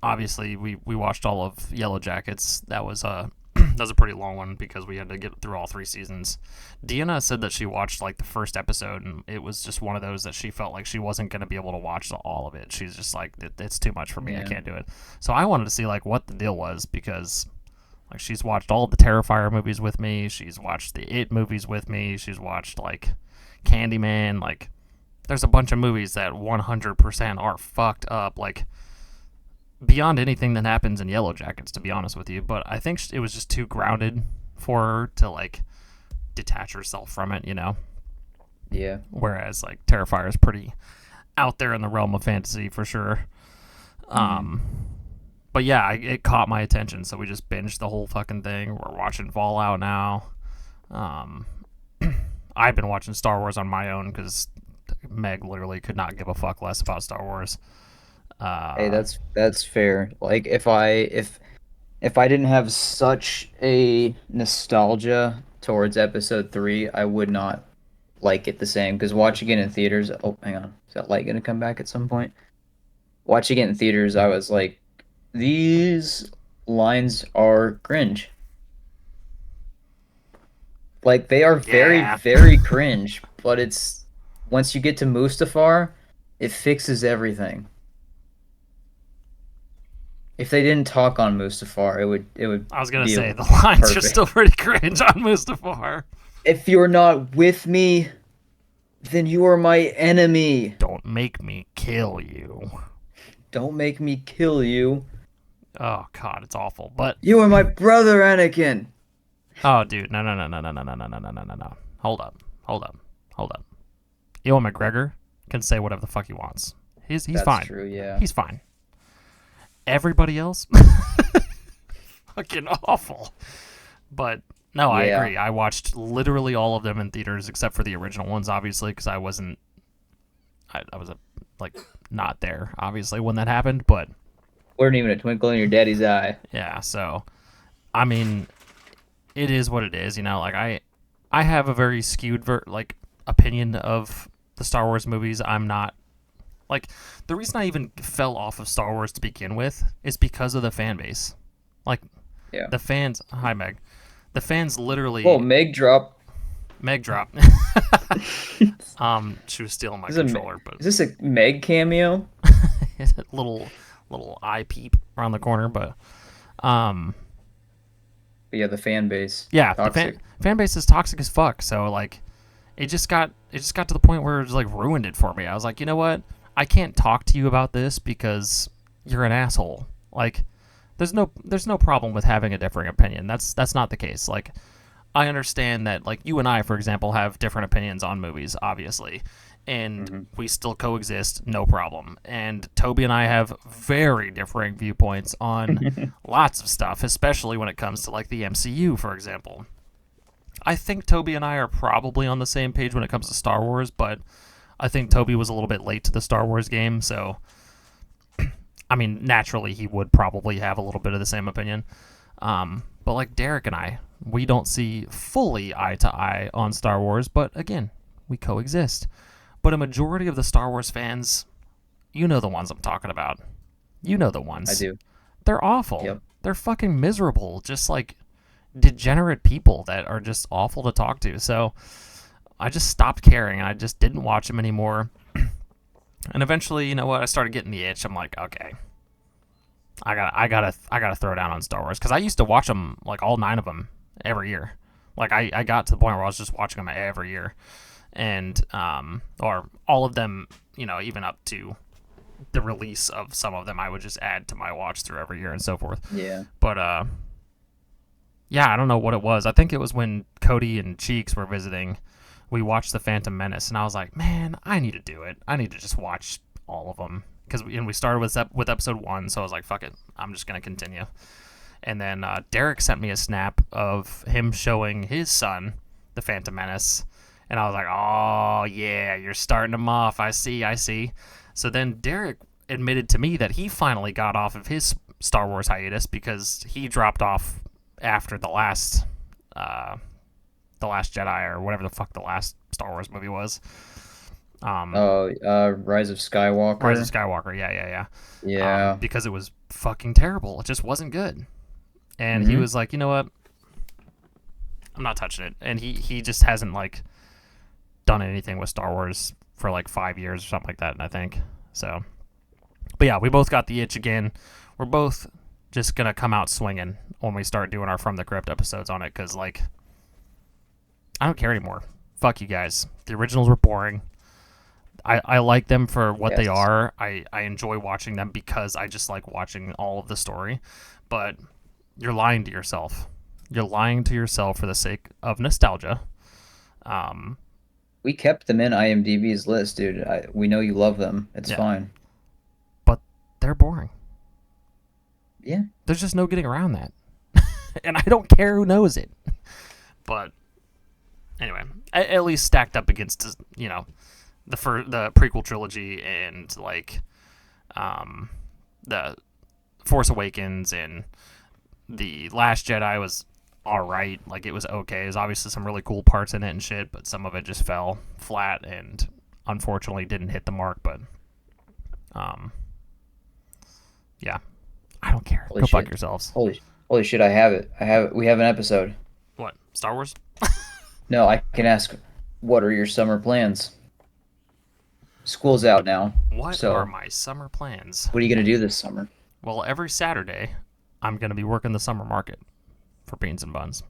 obviously we watched all of Yellow Jackets. That was a that was a pretty long one because we had to get through all 3 seasons. Deanna said that she watched like the first episode, and it was just one of those that she felt like she wasn't going to be able to watch all of it. She's just like, it's too much for me. I Yeah. can't do it. So I wanted to see like what the deal was, because like she's watched all of the Terrifier movies with me. She's watched the It movies with me. She's watched like Candyman. Like there's a bunch of movies that 100% are fucked up. Like beyond anything that happens in Yellow Jackets, to be honest with you. But I think it was just too grounded for her to like detach herself from it, you know. Yeah. Whereas like Terrifier is pretty out there in the realm of fantasy for sure. But yeah, it caught my attention, so we just binged the whole fucking thing. We're watching Fallout now. I've been watching Star Wars on my own because Meg literally could not give a fuck less about Star Wars. Hey, that's fair. Like if I didn't have such a nostalgia towards episode 3, I would not like it the same because watching it in theaters, oh, hang on. Is that light going to come back at some point? Watching it in theaters, I was like, these lines are cringe. Like they are very, Yeah. very cringe, but it's once you get to Mustafar, it fixes everything. If they didn't talk on Mustafar, it would I was gonna be say the lines are perfect. still pretty cringe on Mustafar. If you're not with me, then you are my enemy. Don't make me kill you. Don't make me kill you. Oh god, it's awful. But You are my brother, Anakin. oh dude, no. Hold up. Ewan McGregor can say whatever the fuck he wants. He's That's fine. true, yeah. He's fine. Everybody else, fucking awful. But no, I Yeah. agree. I watched literally all of them in theaters except for the original ones, obviously, because I wasn't. I was like not there, obviously, when that happened. But Weren't even a twinkle in your daddy's eye. yeah, so I mean, it is what it is, you know. Like I have a very skewed like opinion of the Star Wars movies. I'm not like the reason I even fell off of Star Wars to begin with is because of the fan base. Like Yeah. the fans. Hi Meg. The fans Whoa, literally Meg drop. Meg drop. She was stealing my Is, a, controller, but is this a Meg cameo? little eye peep around the corner, but But yeah, the fan base. yeah, the Toxic. fan base is toxic as fuck. So like, it just got to the point where it just like ruined it for me. I was like, you know what? I can't talk to you about this because you're an asshole. Like, there's no problem with having a differing opinion. That's not the case. Like, I understand that like you and I, for example, have different opinions on movies, obviously, and we still coexist, no problem. And Toby and I have very differing viewpoints on lots of stuff, especially when it comes to like the MCU, for example. I think Toby and I are probably on the same page when it comes to Star Wars, but I think Toby was a little bit late to the Star Wars game, so I mean, naturally he would probably have a little bit of the same opinion. But like Derek and I, we don't see fully eye to eye on Star Wars, but again, we coexist. But a majority of the Star Wars fans, you know the ones I'm talking about. You know the ones. I do. They're awful. Yep. They're fucking miserable. Just like degenerate people that are just awful to talk to. So I just stopped caring and I just didn't watch them anymore. And eventually, you know what? I started getting the itch. I'm like, okay, I gotta throw down on Star Wars because I used to watch them like all 9 of them every year. Like I got to the point where I was just watching them every year, and or all of them, you know, even up to the release of some of them, I would just add to my watch through every year and so forth. Yeah. But yeah, I don't know what it was. I think it was when Cody and Cheeks were visiting. We watched The Phantom Menace, and I was like, man, I need to do it. I need to just watch all of them. Because we started with episode 1, so I was like, fuck it. I'm just going to continue. And then Derek sent me a snap of him showing his son The Phantom Menace. And I was like, oh, yeah, you're starting him off. I see. So then Derek admitted to me that he finally got off of his Star Wars hiatus because he dropped off after the last Jedi or whatever the fuck the last Star Wars movie was. Oh, Rise of Rise of Skywalker. Skywalker. Yeah, yeah, yeah. Yeah. Because it was fucking terrible. It just wasn't good. And he Mm-hmm. was like, you know what? I'm not touching it. And he just hasn't like done anything with Star Wars for like 5 years or something like that. And I think so. But yeah, we both got the itch again. We're both just gonna come out swinging when we start doing our From the Crypt episodes on it, because like I don't care anymore. Fuck you guys. The originals were boring. I like them for what they Yes. are. I enjoy watching them because I just like watching all of the story. But you're lying to yourself. You're lying to yourself for the sake of nostalgia. Um, We kept them in IMDb's list, dude. We know you love them. It's yeah, fine. but they're boring. Yeah. There's just no getting around that. And I don't care who knows it. But anyway, at least stacked up against the prequel trilogy and like um, the Force Awakens and the Last Jedi was all right. Like it was okay. There's obviously some really cool parts in it and shit, but some of it just fell flat and unfortunately didn't hit the mark. But um, yeah, I don't care. Holy Go fuck shit. yourselves. Holy shit, I have it. I have it. We have an episode. What, Star Wars? No, I can ask, what are your summer plans? School's out now. What are So, my summer plans? what are you gonna do this summer? Well, every Saturday, I'm going to be working the summer market for beans and buns.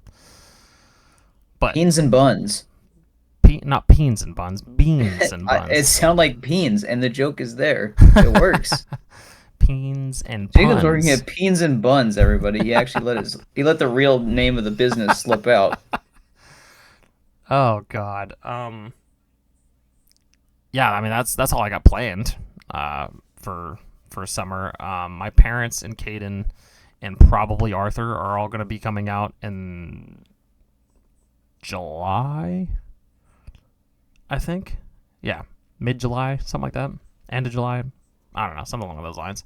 But Beans and buns. not beans and buns, beans and It buns. sounds like beans, and the joke is there. It works. Beans and Jacob's working puns. at Beans and Buns, everybody. He let the real name of the business slip out. Oh God. Yeah, I mean that's all I got planned for summer. My parents and Caden and probably Arthur are all going to be coming out in July, I think. Yeah, mid July, something like that. End of July. I don't know, something along those lines.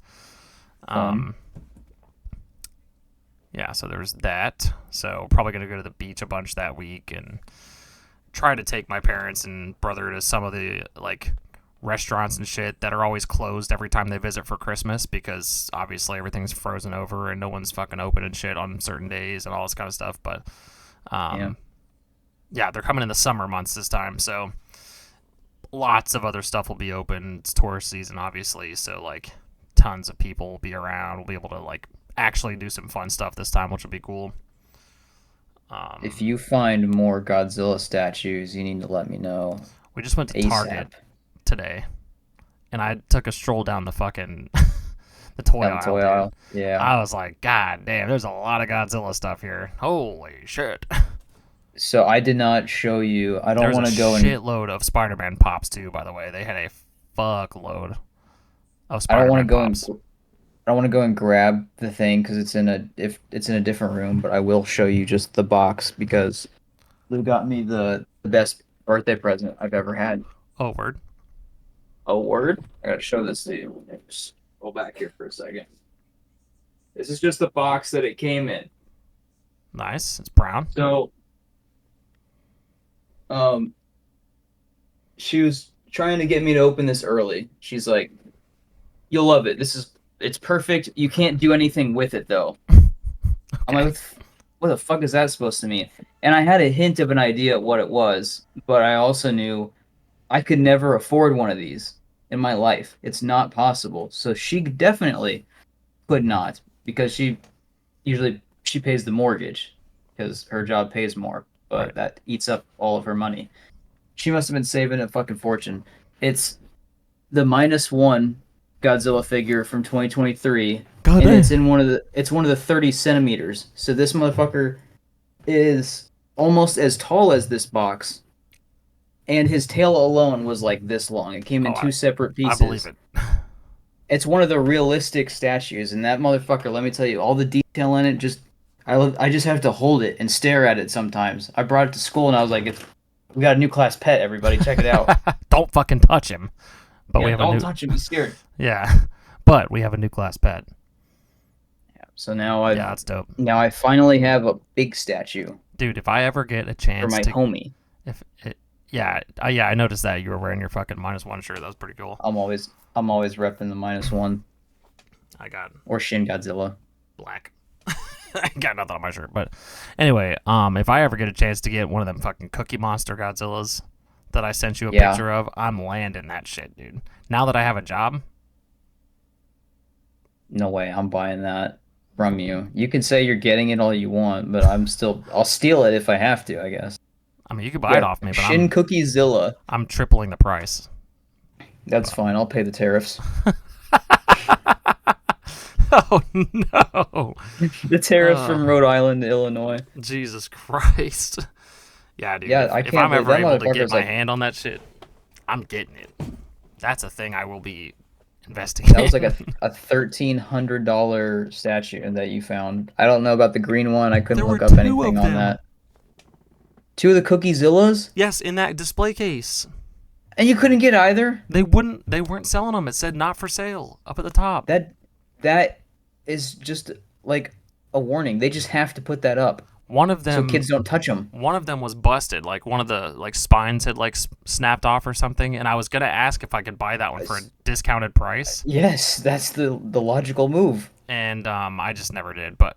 Fun. Um, yeah, so there's that. So probably gonna go to the beach a bunch that week and try to take my parents and brother to some of the like restaurants and shit that are always closed every time they visit for Christmas, because obviously everything's frozen over and no one's fucking open and shit on certain days and all this kind of stuff. But Yeah. yeah, they're coming in the summer months this time, so lots of other stuff will be open. It's tourist season, obviously, so like tons of people will be around. We'll be able to like actually do some fun stuff this time, which will be cool. If you find more Godzilla statues, you need to let me know We just went to Target ASAP. today, and I took a stroll down the fucking the toy Down the aisle, toy dude. aisle. Yeah. I was like, God damn, there's a lot of Godzilla stuff here. Holy shit. So I did not show you. I don't There's a want to go and shitload of Spider-Man pops too, by the way. They had a fuckload of I don't want to Spider-Man go and pops. I don't want to go and grab the thing because it's in a different room, but I will show you just the box because Lou got me the best birthday present I've ever had. Oh, word. Oh, word! I gotta show this to you. Just go back here for a second. This is just the box that it came in. Nice. It's brown. So, um, she was trying to get me to open this early. She's like, "You'll love it. It's perfect. You can't do anything with it though." I'm like, Okay. what the fuck is that supposed to mean? And I had a hint of an idea of what it was, but I also knew I could never afford one of these in my life. It's not possible. So she definitely could not because she pays the mortgage because her job pays more, but Right. that eats up all of her money. She must have been saving a fucking fortune. It's the -1 Godzilla figure from 2023, God and damn. it's one of the 30 centimeters. So this motherfucker is almost as tall as this box, and his tail alone was like this long. It came Oh, in two separate I believe pieces. it. It's one of the realistic statues, and that motherfucker, let me tell you, all the detail in it, I just have to hold it and stare at it sometimes. I brought it to school and I was like, we got a new class pet, everybody, check it out. Don't fucking touch him. But we Yeah, have a don't new. touch him, he's scared. Yeah. But we have a new class pet. So Yeah, that's dope. now I finally have a big statue Dude, if I ever get a for chance my to homie. if I noticed that you were wearing your fucking -1 shirt. That was pretty cool. I'm always repping the -1 I got or Shin Godzilla. black. I got nothing on my shirt, but anyway, if I ever get a chance to get one of them fucking Cookie Monster Godzillas that I sent you a Yeah, picture of, I'm landing that shit, dude. Now that I have a job, no way. I'm buying that from you. You can say you're getting it all you want, but I'll steal it if I have to, I guess. I mean, you could buy it Yeah, off me, but Shin Cookie Zilla. I'm tripling the price. That's fine. I'll pay the tariffs. Oh no! The tariffs from Rhode Island to Illinois. Jesus Christ! Yeah, dude. Yeah, I If can't I'm believe ever that able to get motherfucker's my like hand on that shit, I'm getting it. That's a thing I will be investing that was like in. a $1,300 statue that you found. I don't know about the green one. I There couldn't were look up two anything of on them. that. Two of the Cookie Zillas, Yes, in that display case. and you couldn't get either. They weren't selling them. It said not for sale up at the top. That that is just like a warning. They just have to put that up One of so them kids don't touch them. one of them was busted. Like one of the like spines had like snapped off or something, and I was going to ask if I could buy that one for a discounted price, Yes, that's the logical move. and I just never did, but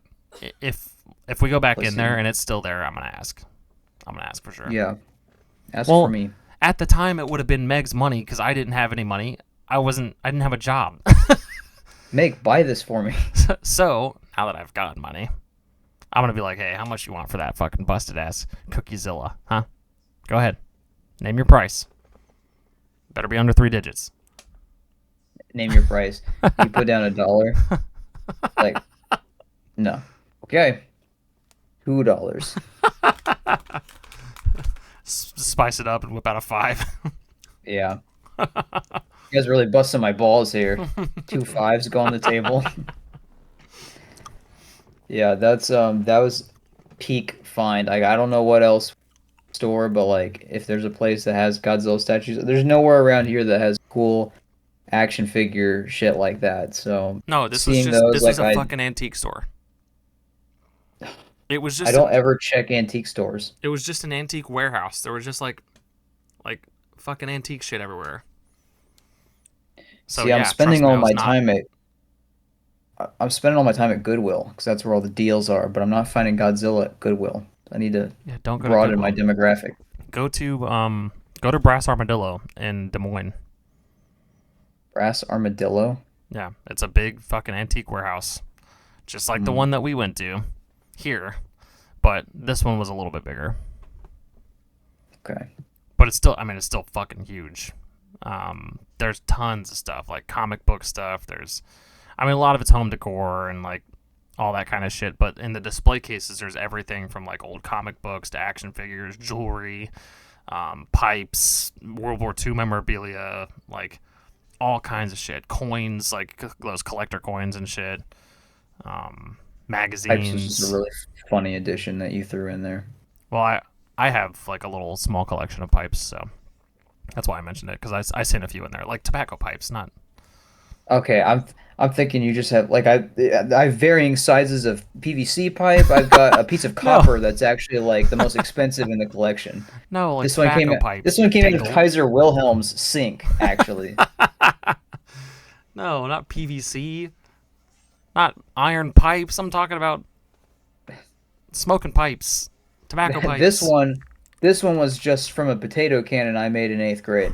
if we go back Let's in see. there and it's still there, I'm going to ask. I'm going to ask for sure. Yeah, ask Well, for me. at the time it would have been Meg's money cuz I didn't have any money. I didn't have a job. Meg, buy this for me. So, now that I've gotten money, I'm going to be like, "Hey, how much you want for that fucking busted ass Cookiezilla, huh? Go ahead. Name your price. Better be under 3 digits." Name your price. You put down $1. Like, no. Okay. $2. Spice it up and whip out a 5. Yeah. You guys really busting my balls here. 2 fives go on the table. Yeah, that was peak find. Like I don't know what else store, but like if there's a place that has Godzilla statues, there's nowhere around here that has cool action figure shit like that. So No, seeing those, this was like a fucking antique store. It was I just don't ever check antique stores. it was just an antique warehouse. There was just like fucking antique shit everywhere. So See, yeah, I'm trust spending me, all I was my not. time at I'm spending all my time at Goodwill because that's where all the deals are, but I'm not finding Godzilla at Goodwill. I need to Yeah, don't go to broaden my Goodwill. demographic. Go to Brass Armadillo in Des Moines. Brass Armadillo. Yeah, it's a big fucking antique warehouse, just like the Hmm. one that we went to here, but this one was a little bit bigger. Okay. But it's still fucking huge. There's tons of stuff like comic book stuff. A lot of it's home decor and like all that kind of shit. But in the display cases, there's everything from like old comic books to action figures, jewelry, pipes, World War II memorabilia, like all kinds of shit. Coins, like those collector coins and shit. Pipes was just a Magazines. really funny addition that you threw in there. Well, I have like a little small collection of pipes, so that's why I mentioned it because I seen a few in there, like tobacco pipes, not. Okay, I'm thinking you just have like I have varying sizes of PVC pipe. I've got a piece of No, copper that's actually like the most expensive in the collection. no, like This one came tobacco this pipes, one you came out of dingle. Kaiser Wilhelm's sink, actually. No, not PVC, not iron pipes. I'm talking about smoking pipes, tobacco This pipes. one this one was just from a potato cannon I made in 8th grade.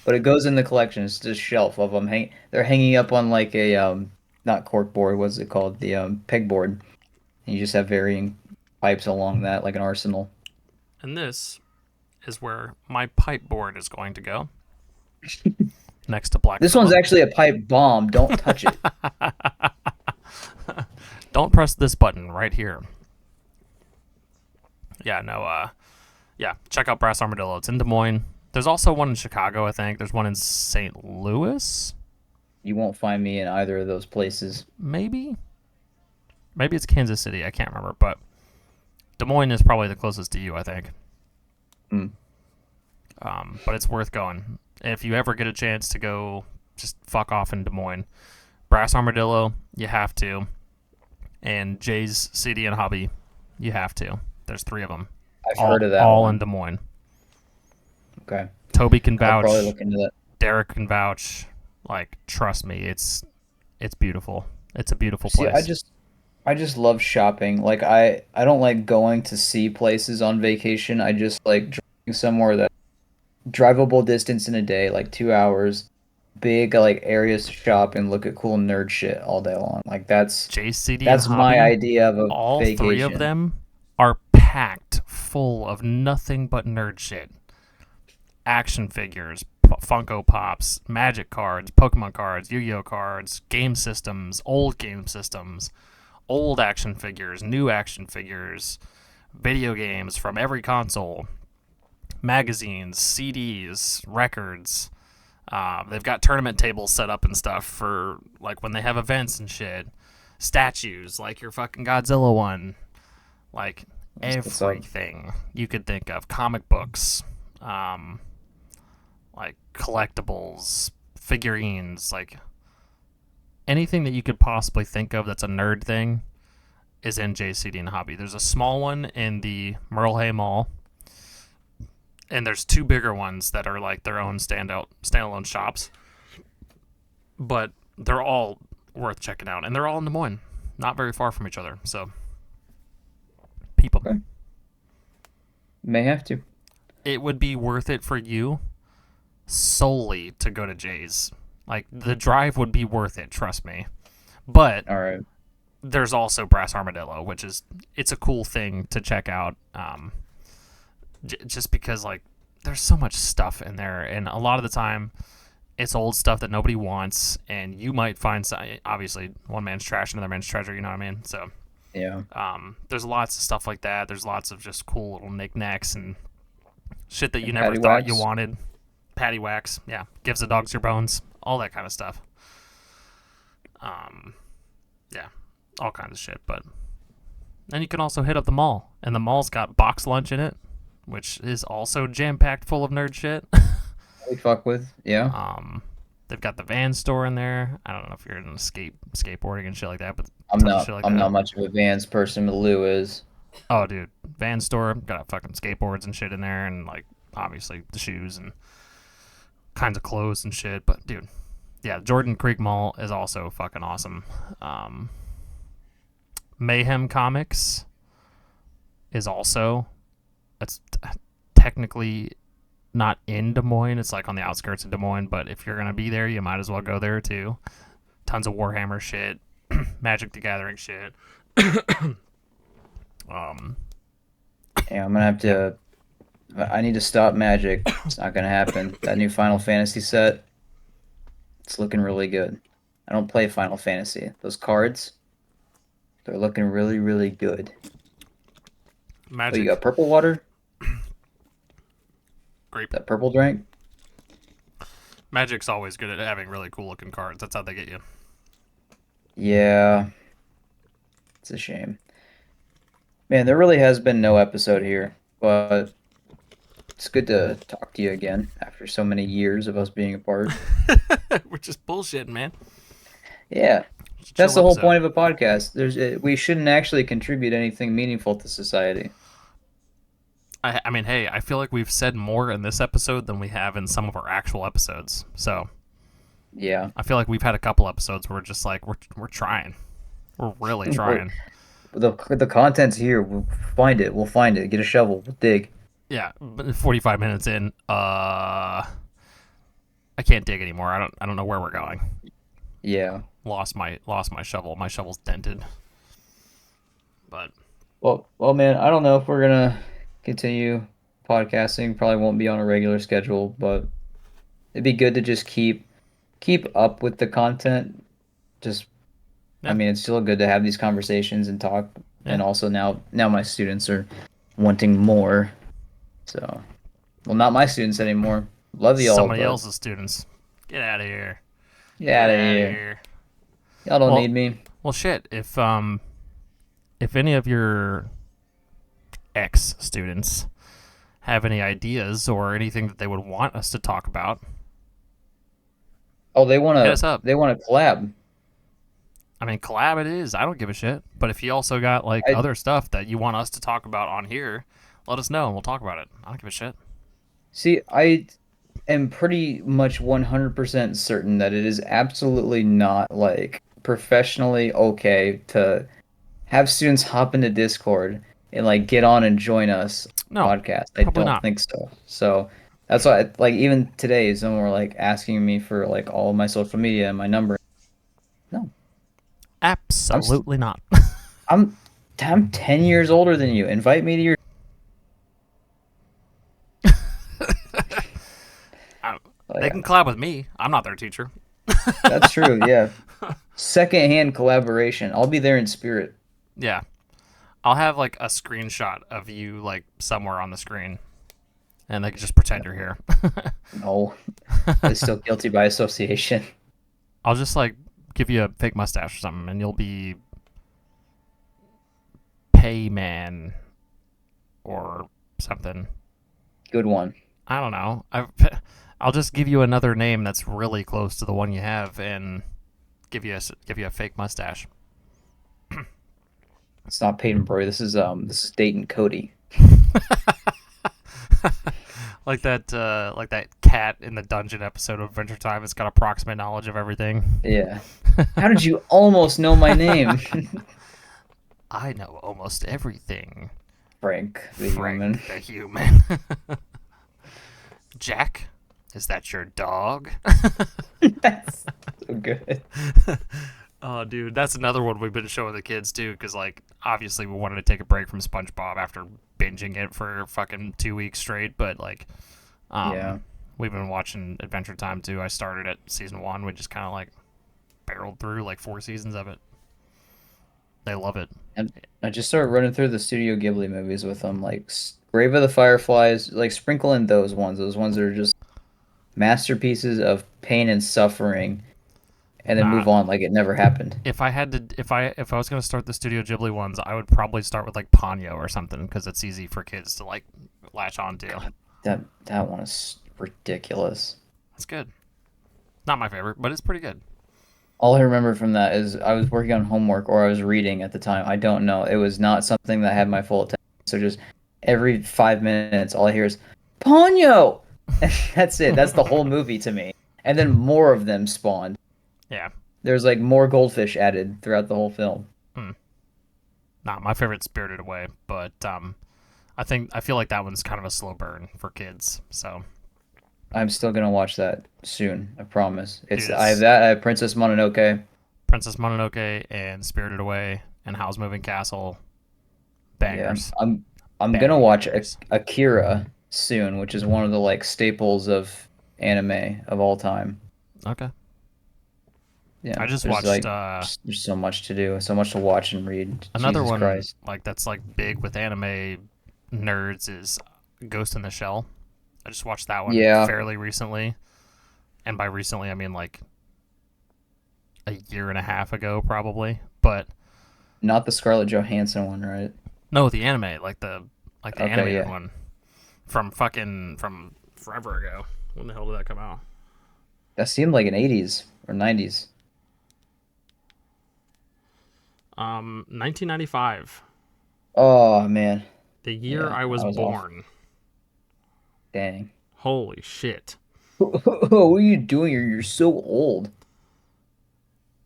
But it goes in the collection. It's just a shelf of them. They're hanging up on like a not cork board. What's it called? The pegboard. And you just have varying pipes along that, like an arsenal. And this is where my pipe board is going to go, next to Black This one's Phillip. actually a pipe bomb. Don't touch it. Don't press this button right here. Yeah, no, yeah, check out Brass Armadillo. It's in Des Moines. There's also one in Chicago, I think. There's one in St. Louis, You won't find me in either of those places. maybe. Maybe it's Kansas City. I can't remember, but Des Moines is probably the closest to you, I think. Hmm. But it's worth going. If you ever get a chance to go, just fuck off in Des Moines. Brass Armadillo, you have to. And Jay's CD and Hobby, you have to. There's 3 of them. I've heard of that all in one. Des Moines. Okay. Toby can I'll probably vouch. look into that. Derek can vouch. Like, trust me, it's beautiful. It's a beautiful See, place. I just love shopping. Like I don't like going to see places on vacation. I just like driving somewhere that drivable distance in a day, like 2 hours, big like areas to shop and look at cool nerd shit all day long. Like JCD and that's my Hobby, idea of a all three of vacation. them are packed full of nothing but nerd shit. Action figures, Funko Pops, Magic cards, Pokemon cards, Yu-Gi-Oh cards, game systems, old action figures, new action figures, video games from every console, magazines, CDs, records. They've got tournament tables set up and stuff for like when they have events and shit. Statues like your fucking Godzilla one, like What's up? everything you could think of. Comic books, um, like collectibles, figurines, like anything that you could possibly think of that's a nerd thing is in JCD and Hobby. There's a small one in the Merle Hay Mall, and there's two bigger ones that are like their own standalone shops. But they're all worth checking out, and they're all in Des Moines, not very far from each other. So, people, Okay. May have to. it would be worth it for you solely to go to Jay's. Like the drive would be worth it, trust me. But All right. there's also Brass Armadillo, which is it's a cool thing to check out. Just because like there's so much stuff in there, and a lot of the time it's old stuff that nobody wants, and you might find some, obviously one man's trash, another man's treasure. You know what I mean? So Yeah. there's lots of stuff like that. There's lots of just cool little knickknacks and shit that you And never patty thought you wax. wanted. Patty wax, yeah, gives the dogs your bones, all that kind of stuff. Um, yeah, all kinds of shit. But then you can also hit up the mall, and the mall's got box lunch in it, which is also jam packed full of nerd shit. We fuck with. Yeah. They've got the van store in there. I don't know if you're into skateboarding and shit like that, but I'm tons of shit not like I'm that. not much of a Vans person, but Lou is. Oh, dude, van store got fucking skateboards and shit in there, and like obviously the shoes and kinds of clothes and shit. But dude, yeah, Jordan Creek Mall is also fucking awesome. Um, Mayhem Comics is also it's technically not in Des Moines. It's like on the outskirts of Des Moines, but if you're gonna be there, you might as well go there too. Tons of Warhammer shit, Magic the Gathering shit. Um, Yeah, I'm gonna have yeah, to. I need to stop Magic. It's not gonna happen. That new Final Fantasy set, it's looking really good. I don't play Final Fantasy. Those cards, they're looking really, really good. Oh, you Magic, got purple water? great. That purple drink? Magic's always good at having really cool looking cards. That's how they get you. Yeah, it's a shame. Man, there really has been no episode here, but it's good to talk to you again after so many years of us being apart. Which is bullshit, man. Yeah, It's a that's chill the whole episode. point of a podcast. We shouldn't actually contribute anything meaningful to society. I mean, hey, I feel like we've said more in this episode than we have in some of our actual episodes. So Yeah. I feel like we've had a couple episodes where we're just like we're trying, we're really We're, trying. the content's here. We'll find it. We'll find it. Get a shovel. We'll dig. Yeah, but 45 minutes in, I can't dig anymore. I don't know where we're going. Yeah. Lost my shovel. My shovel's dented. But Man, I don't know if we're gonna continue podcasting. Probably won't be on a regular schedule, but it'd be good to just keep up with the content. Just, I yeah, mean, it's still good to have these conversations and talk. yeah. And also now my students are wanting more. So, well, not my students anymore. Love y'all, Somebody but else's students. Get out of here. get Get out of out of here. here. Y'all don't Well, need me. well, shit. If any of your ex students have any ideas or anything that they would want us to talk about, Oh, hit us up. they wanna collab. I mean, collab it is. I don't give a shit. But if you also got like I other stuff that you want us to talk about on here, let us know and we'll talk about it. I don't give a shit. See, I am pretty much 100% certain that it is absolutely not like professionally okay to have students hop into Discord and like get on and join us No, podcast. I probably don't not. think so. So that's why, like, even today, someone were like asking me for like all of my social media and my number. No, I'm st- Absolutely not. I'm I'm 10 years older than you. Invite me to your. They Like, can collab with me. I'm not their teacher. that's true. Yeah, secondhand collaboration. I'll be there in spirit. Yeah. I'll have like a screenshot of you like somewhere on the screen and they can just pretend you're here. No, it's still guilty by association. I'll just like give you a fake mustache or something and you'll be Payman or something. Good one. I don't know. I'll just give you another name that's really close to the one you have and give you a fake mustache. It's not Peyton Broy. This is Dayton Cody. Like that cat in the dungeon episode of Adventure Time. It's got approximate knowledge of everything. Yeah. How did you almost know my name? I know almost everything. Frank the human. Frank the human. Jack, is that your dog? That's so good. Oh, dude, that's another one we've been showing the kids too, because like obviously we wanted to take a break from SpongeBob after binging it for fucking 2 weeks straight, but like, Yeah. we've been watching Adventure Time too. I started at season 1. We just kind of like barreled through like 4 seasons of it. They love it. And I just started running through the Studio Ghibli movies with them, like Grave of the Fireflies, like sprinkle in those ones that are just masterpieces of pain and suffering, and then Nah, move on like it never happened. if I was gonna start the Studio Ghibli ones, I would probably start with like Ponyo or something because it's easy for kids to like latch on to. God, that one is ridiculous. It's good. Not my favorite, but it's pretty good. All I remember from that is I was working on homework or I was reading at the time. I don't know. It was not something that had my full attention. So just every 5 minutes, all I hear is Ponyo. And that's it. That's the whole movie to me. And then more of them spawned. Yeah. There's like more goldfish added throughout the whole film. Hmm. Not my favorite, Spirited Away, but I feel like that one's kind of a slow burn for kids. So, I'm still gonna watch that soon. I promise. dude, I have that. I have Princess Mononoke. Princess Mononoke and Spirited Away and Howl's Moving Castle, Yeah, bangers, I'm gonna watch bangers. Akira soon, which is one of the like staples of anime of all time. Okay. Yeah, I just there's watched like there's so much to do, so much to watch and read. another Jesus one Christ. like that's like big with anime nerds is Ghost in the Shell. I just watched that one Yeah, fairly recently, and by recently I mean like a year and a half ago probably. But not the Scarlett Johansson one, right? no, the anime, like the Okay, animated yeah. one from forever ago. When the hell did that come out? That seemed like an 80s or 90s. 1995, Oh man. the year Yeah, I was I was off. born. Dang. Holy shit. What are you doing? You're so old.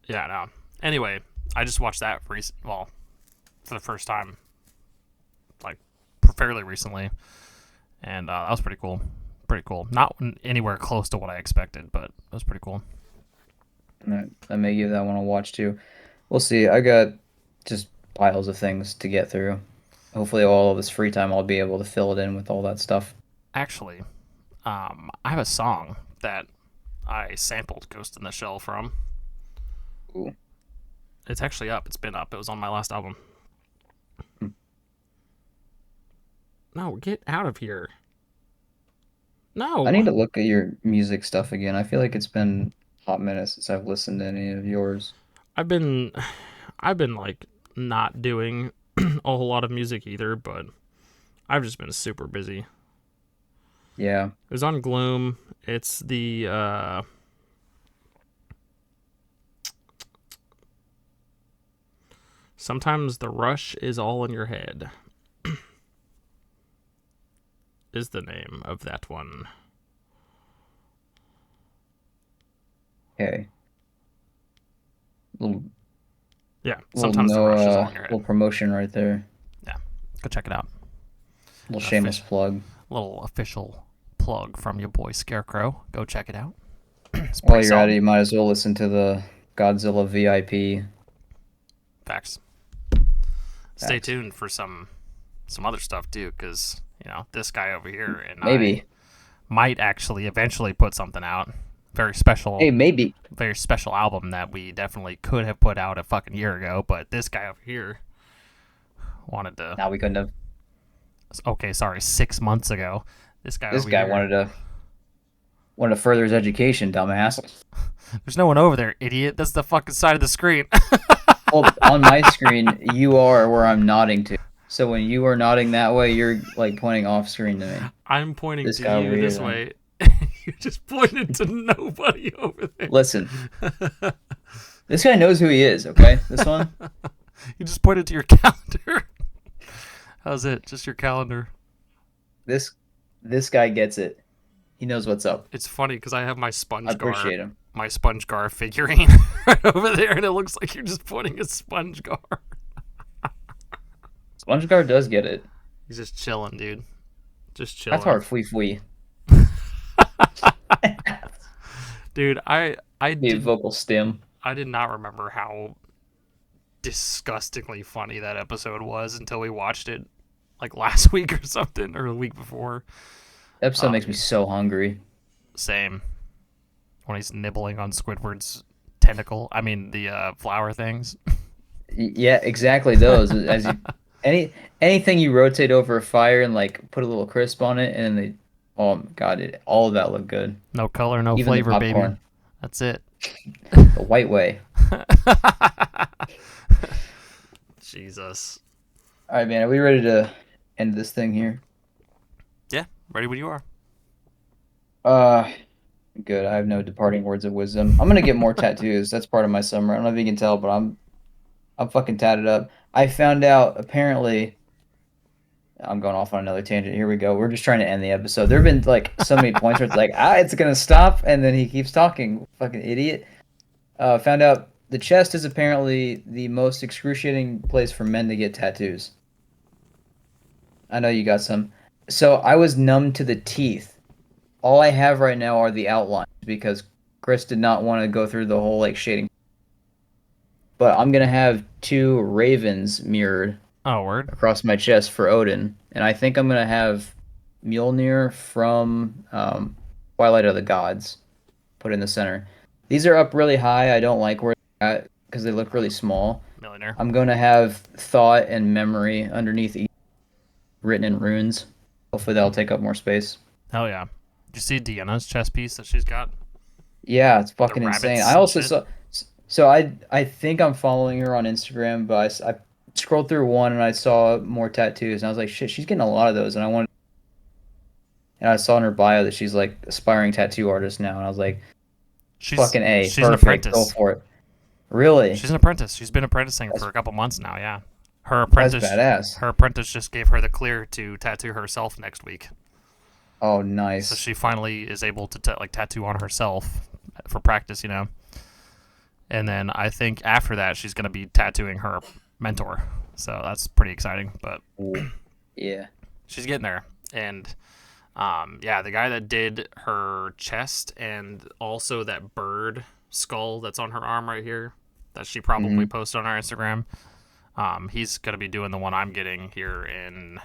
Yeah, no. Anyway, I just watched that for the first time, like fairly recently, and that was pretty cool. Pretty cool. Not anywhere close to what I expected, but it was pretty cool. I may give that one a watch too. We'll see. I got just piles of things to get through. Hopefully, all of this free time, I'll be able to fill it in with all that stuff. Actually, I have a song that I sampled Ghost in the Shell from. Ooh. It's actually up. It's been up. It was on my last album. Hmm. No, get out of here. I No. need to look at your music stuff again. I feel like it's been a hot minute since I've listened to any of yours. I've been I've been like not doing a whole lot of music either, but I've just been super busy. It Yeah, was on Gloom. It's the sometimes the rush is all in your head. is the name of that one? Okay. Little Yeah, little sometimes the no rush is all in your head. little promotion right there. Yeah, go check it out. Little An shameless plug. little official plug from your boy Scarecrow. Go check it out. It's While pretty you're at it, solid. you might as well listen to the Godzilla VIP Facts. Stay facts. tuned for some other stuff too, because this guy over here and I Maybe. might actually eventually put something out. Hey, maybe. Very special album that we definitely could have put out a fucking year ago, but this guy over here wanted to. Now we couldn't have. Okay, sorry, 6 months ago. This guy This over guy here. wanted to further his education, dumbass. There's no one over there, idiot. That's the fucking side of the screen. Well, on my screen, you are where I'm nodding to. So when you are nodding that way, you're like pointing off screen to me. I'm pointing This to guy over you here, this then. way. You just pointed to nobody over there. Listen, this guy knows who he is, okay? This one? You just pointed to your calendar. How's it? Just your calendar. This this guy gets it. He knows what's up. It's funny because I have I appreciate him. My Sponge Gar figurine right over there, and it looks like you're just pointing at Sponge Gar. SpongeGuard does get it. He's just chilling, dude. Just That's chilling, hard, flee flee. dude. The vocal stem. I did not remember how disgustingly funny that episode was until we watched it like last week or something, or the week before. Episode makes me so hungry. Same. When he's nibbling on Squidward's tentacle. I mean the flower things. Yeah, exactly those. As you anything you rotate over a fire and like put a little crisp on it, and they, oh my god, all of that looked good. No color, no Even the flavor, baby. popcorn, That's it. the white way. Jesus. All right, man. Are we ready to end this thing here? Yeah, ready when you are. Uh, Good. I have no departing words of wisdom. I'm gonna get more tattoos. That's part of my summer. I don't know if you can tell, but I'm fucking tatted up. I found out apparently. I'm going off on another tangent. Here we go. We're just trying to end the episode. There have been like so many points where it's like, it's gonna stop, and then he keeps talking. Fucking idiot. Found out the chest is apparently the most excruciating place for men to get tattoos. I know you got some. So I was numb to the teeth. All I have right now are the outlines because Chris did not want to go through the whole like shading. But I'm gonna have two ravens mirrored Oh, word. across my chest for Odin, and I think I'm gonna have Mjolnir from Twilight of the Gods put in the center. These are up really high. I don't like where they're at because they look really small. Millionaire. I'm gonna have thought and memory underneath each, written in runes. Hopefully that'll take up more space. Hell yeah. Did you see Deanna's chest piece that she's got? Yeah, it's The fucking insane. rabbits I and also shit. saw. So I think I'm following her on Instagram, but I scrolled through one and I saw more tattoos, and I was like, shit, she's getting a lot of those, and I wanted. And I saw in her bio that she's like aspiring tattoo artist now, and I was like, She's fucking A, she's an perfect, go apprentice. for it. Really? She's an apprentice. She's been apprenticing That's for a couple months now, yeah. Her that's apprentice badass. her apprentice just gave her the clear to tattoo herself next week. Oh, So nice. she finally is able to tattoo on herself for practice. And then I think after that she's going to be tattooing her mentor. So that's pretty exciting, but Ooh. Yeah. she's getting there. And yeah, the guy that did her chest and also that bird skull that's on her arm right here that she probably Hmm. posted on our Instagram, he's going to be doing the one I'm getting here in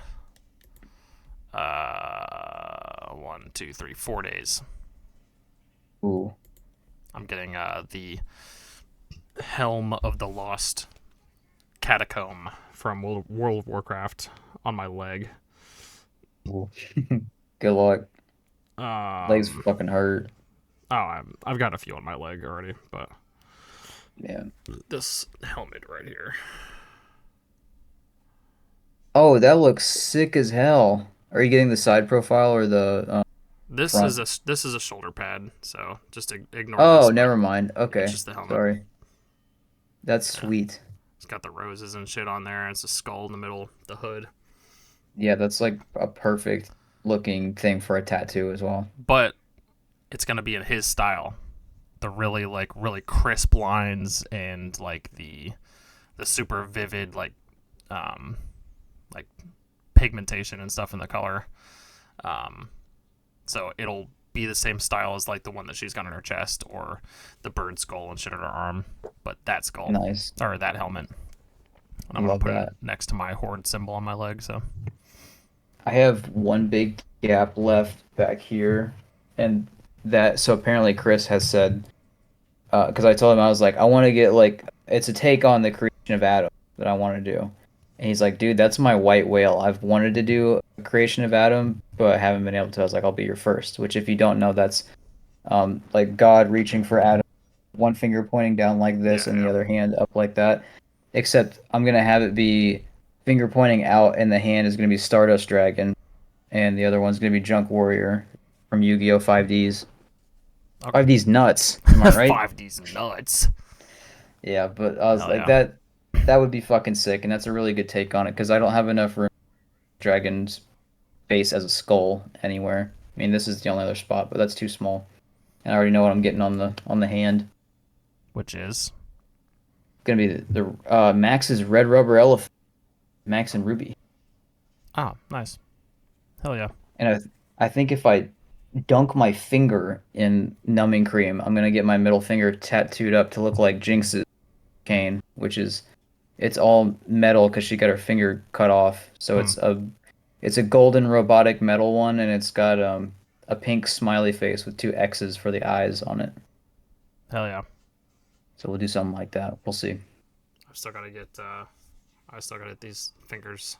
1, 2, 3, 4 days. Ooh. I'm getting the Helm of the Lost Catacomb from World of Warcraft on my leg. Ooh. Good luck. Legs Um, fucking hurt. I've got a few on my leg already, but Yeah. this helmet right here. Oh, that looks sick as hell. Are you getting the side profile or the front? This is a shoulder pad, so just ignore Oh, this one. never mind. It's Okay. just the helmet. Sorry. That's Yeah. sweet. It's got the roses and shit on there. And it's a skull in the middle, the hood. Yeah, that's like a perfect. looking thing for a tattoo as well. but it's gonna be in his style. The really crisp lines and like the super vivid um like pigmentation and stuff in the color. Um, so it'll be the same style as like the one that she's got on her chest or the bird skull and shit on her arm, but that skull Nice. or that helmet. And I'm gonna Love put it that. next to my horde symbol on my leg. So I have one big gap left back here, and that so apparently Chris has said because I told him I was like I want to get like it's a take on the creation of Adam that I want to do, and he's like, dude, that's my white whale. I've wanted to do a creation of Adam, but haven't been able to. I was like, I'll be your first. Which, if you don't know, that's like God reaching for Adam, one finger pointing down like this, and the yeah, other hand up like that. Except I'm gonna have it be finger pointing out, and the hand is gonna be Stardust Dragon, and the other one's gonna be Junk Warrior from Yu-Gi-Oh! 5Ds. okay. 5Ds nuts. Am I right? 5D's nuts. Yeah, but I was Hell like yeah. that. That would be fucking sick, and that's a really good take on it because I don't have enough room for Dragon's face as a skull anywhere. I mean, this is the only other spot, but that's too small. And I already know what I'm getting on the hand. Which is Gonna be the Max's Red Rubber Elephant, Max and Ruby. nice. Hell yeah. And I think if I dunk my finger in numbing cream, I'm gonna get my middle finger tattooed up to look like Jinx's cane, which is it's all metal because she got her finger cut off. So Hmm. it's a golden robotic metal one, and it's got a pink smiley face with two X's for the eyes on it. Hell yeah. So we'll do something like that. We'll see. I've still gotta get I still gotta get these fingers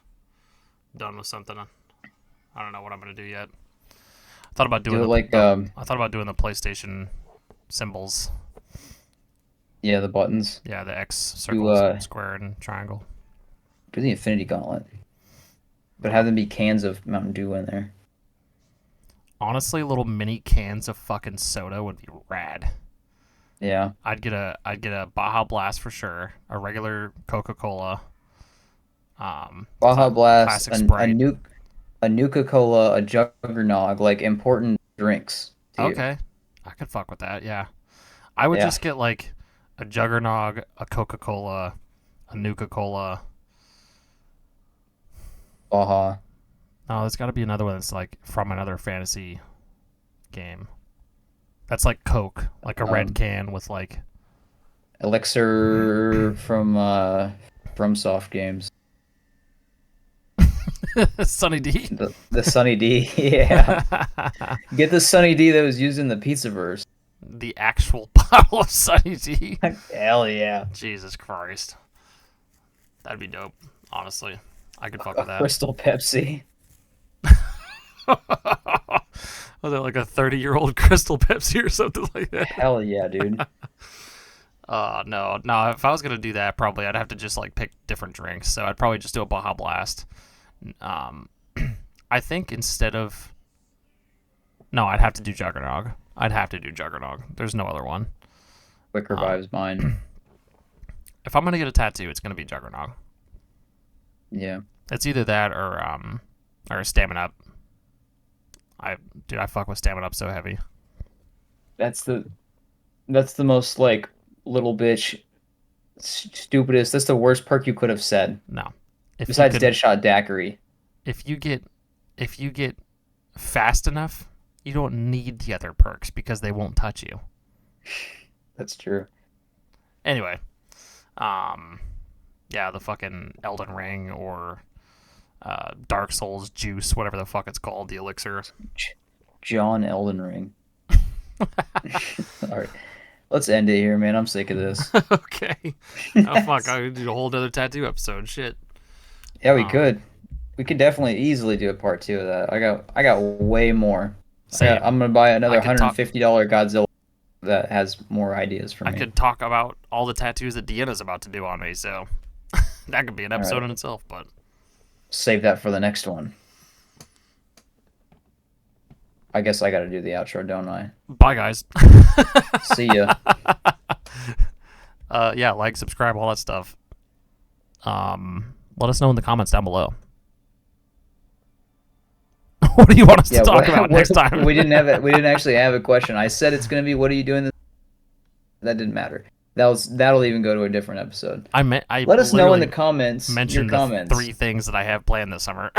done with something. I don't know what I'm gonna do yet. I thought about doing Do it like I thought about doing the PlayStation symbols. yeah, the buttons. Yeah, the X, Do circle, square, and triangle. do the Infinity Gauntlet, but Uh, have them be cans of Mountain Dew in there. honestly, little mini cans of fucking soda would be rad. Yeah. I'd get a Baja Blast for sure. A regular Coca Cola. Baja Blast, Classic Sprite. a Nuka Cola, a Juggernog, like important drinks to you. Okay, I could fuck with that. Yeah, I would Yeah. just get like a Juggernog, a Coca Cola, a Nuka Cola. Baja. No, there's got to be another one that's like from another fantasy game. That's like Coke, like a red Um, can with like Elixir from Soft Games. Sunny D. The Sunny D. Yeah. Get the Sunny D that was used in the Pizzaverse. The actual bottle of Sunny D. Hell yeah. Jesus Christ, that'd be dope. Honestly, I could fuck A with that. Crystal Pepsi. Was it like a 30-year-old Crystal Pepsi or something like that? Hell yeah, dude. No, no. If I was gonna do that, probably I'd have to just like pick different drinks. So I'd probably just do a Baja Blast. Um, I think instead of no, I'd have to do Juggernog. I'd have to do Juggernog. There's no other one. Quick Um, revives mine. if I'm gonna get a tattoo, it's gonna be Juggernog. Yeah. It's either that or Stamina Up. I fuck with Stamina Up so heavy. That's the most like little bitch stupidest. That's the worst perk you could have said. No, if you Besides can, Deadshot Daiquiri. if you get if you get fast enough, you don't need the other perks because they won't touch you. That's true. Anyway, yeah, the fucking Elden Ring or Dark Souls juice, whatever the fuck it's called, the elixir. John Elden Ring. All right. Let's end it here, man. I'm sick of this. Okay. Oh fuck, I could do a whole other tattoo episode. Shit. Yeah, we Um, could. We could definitely easily do a part two of that. I got way more. Same. I'm gonna buy another I could talk. $150 Godzilla that has more ideas for I me. could talk about all the tattoos that Deanna's about to do on me. So that could be an All episode right. in itself. But Save that for the next one. I guess I gotta do the outro, don't I? bye, guys. See ya. Yeah, like, subscribe, all that stuff. Let us know in the comments down below. What do you want us to Yeah, talk about next time? we didn't have it. We didn't actually have a question. I said it's gonna be what are you doing? That didn't matter. That'll even go to a different episode. I Let us know in the literally comments your mentioned the comments. 3 things that I have planned this summer.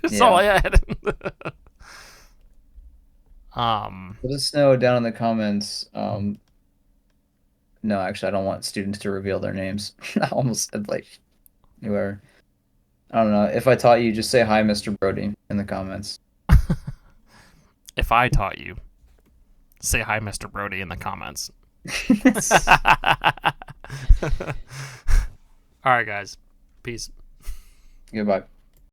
That's all Yeah. I had. Let us know down in the comments. No, actually, I don't want students to reveal their names. I almost said like whoever. I don't know. If I taught you, just say hi, Mr. Brody, in the comments. If I taught you, say hi, Mr. Brody, in the comments. All right, guys. Peace. Goodbye.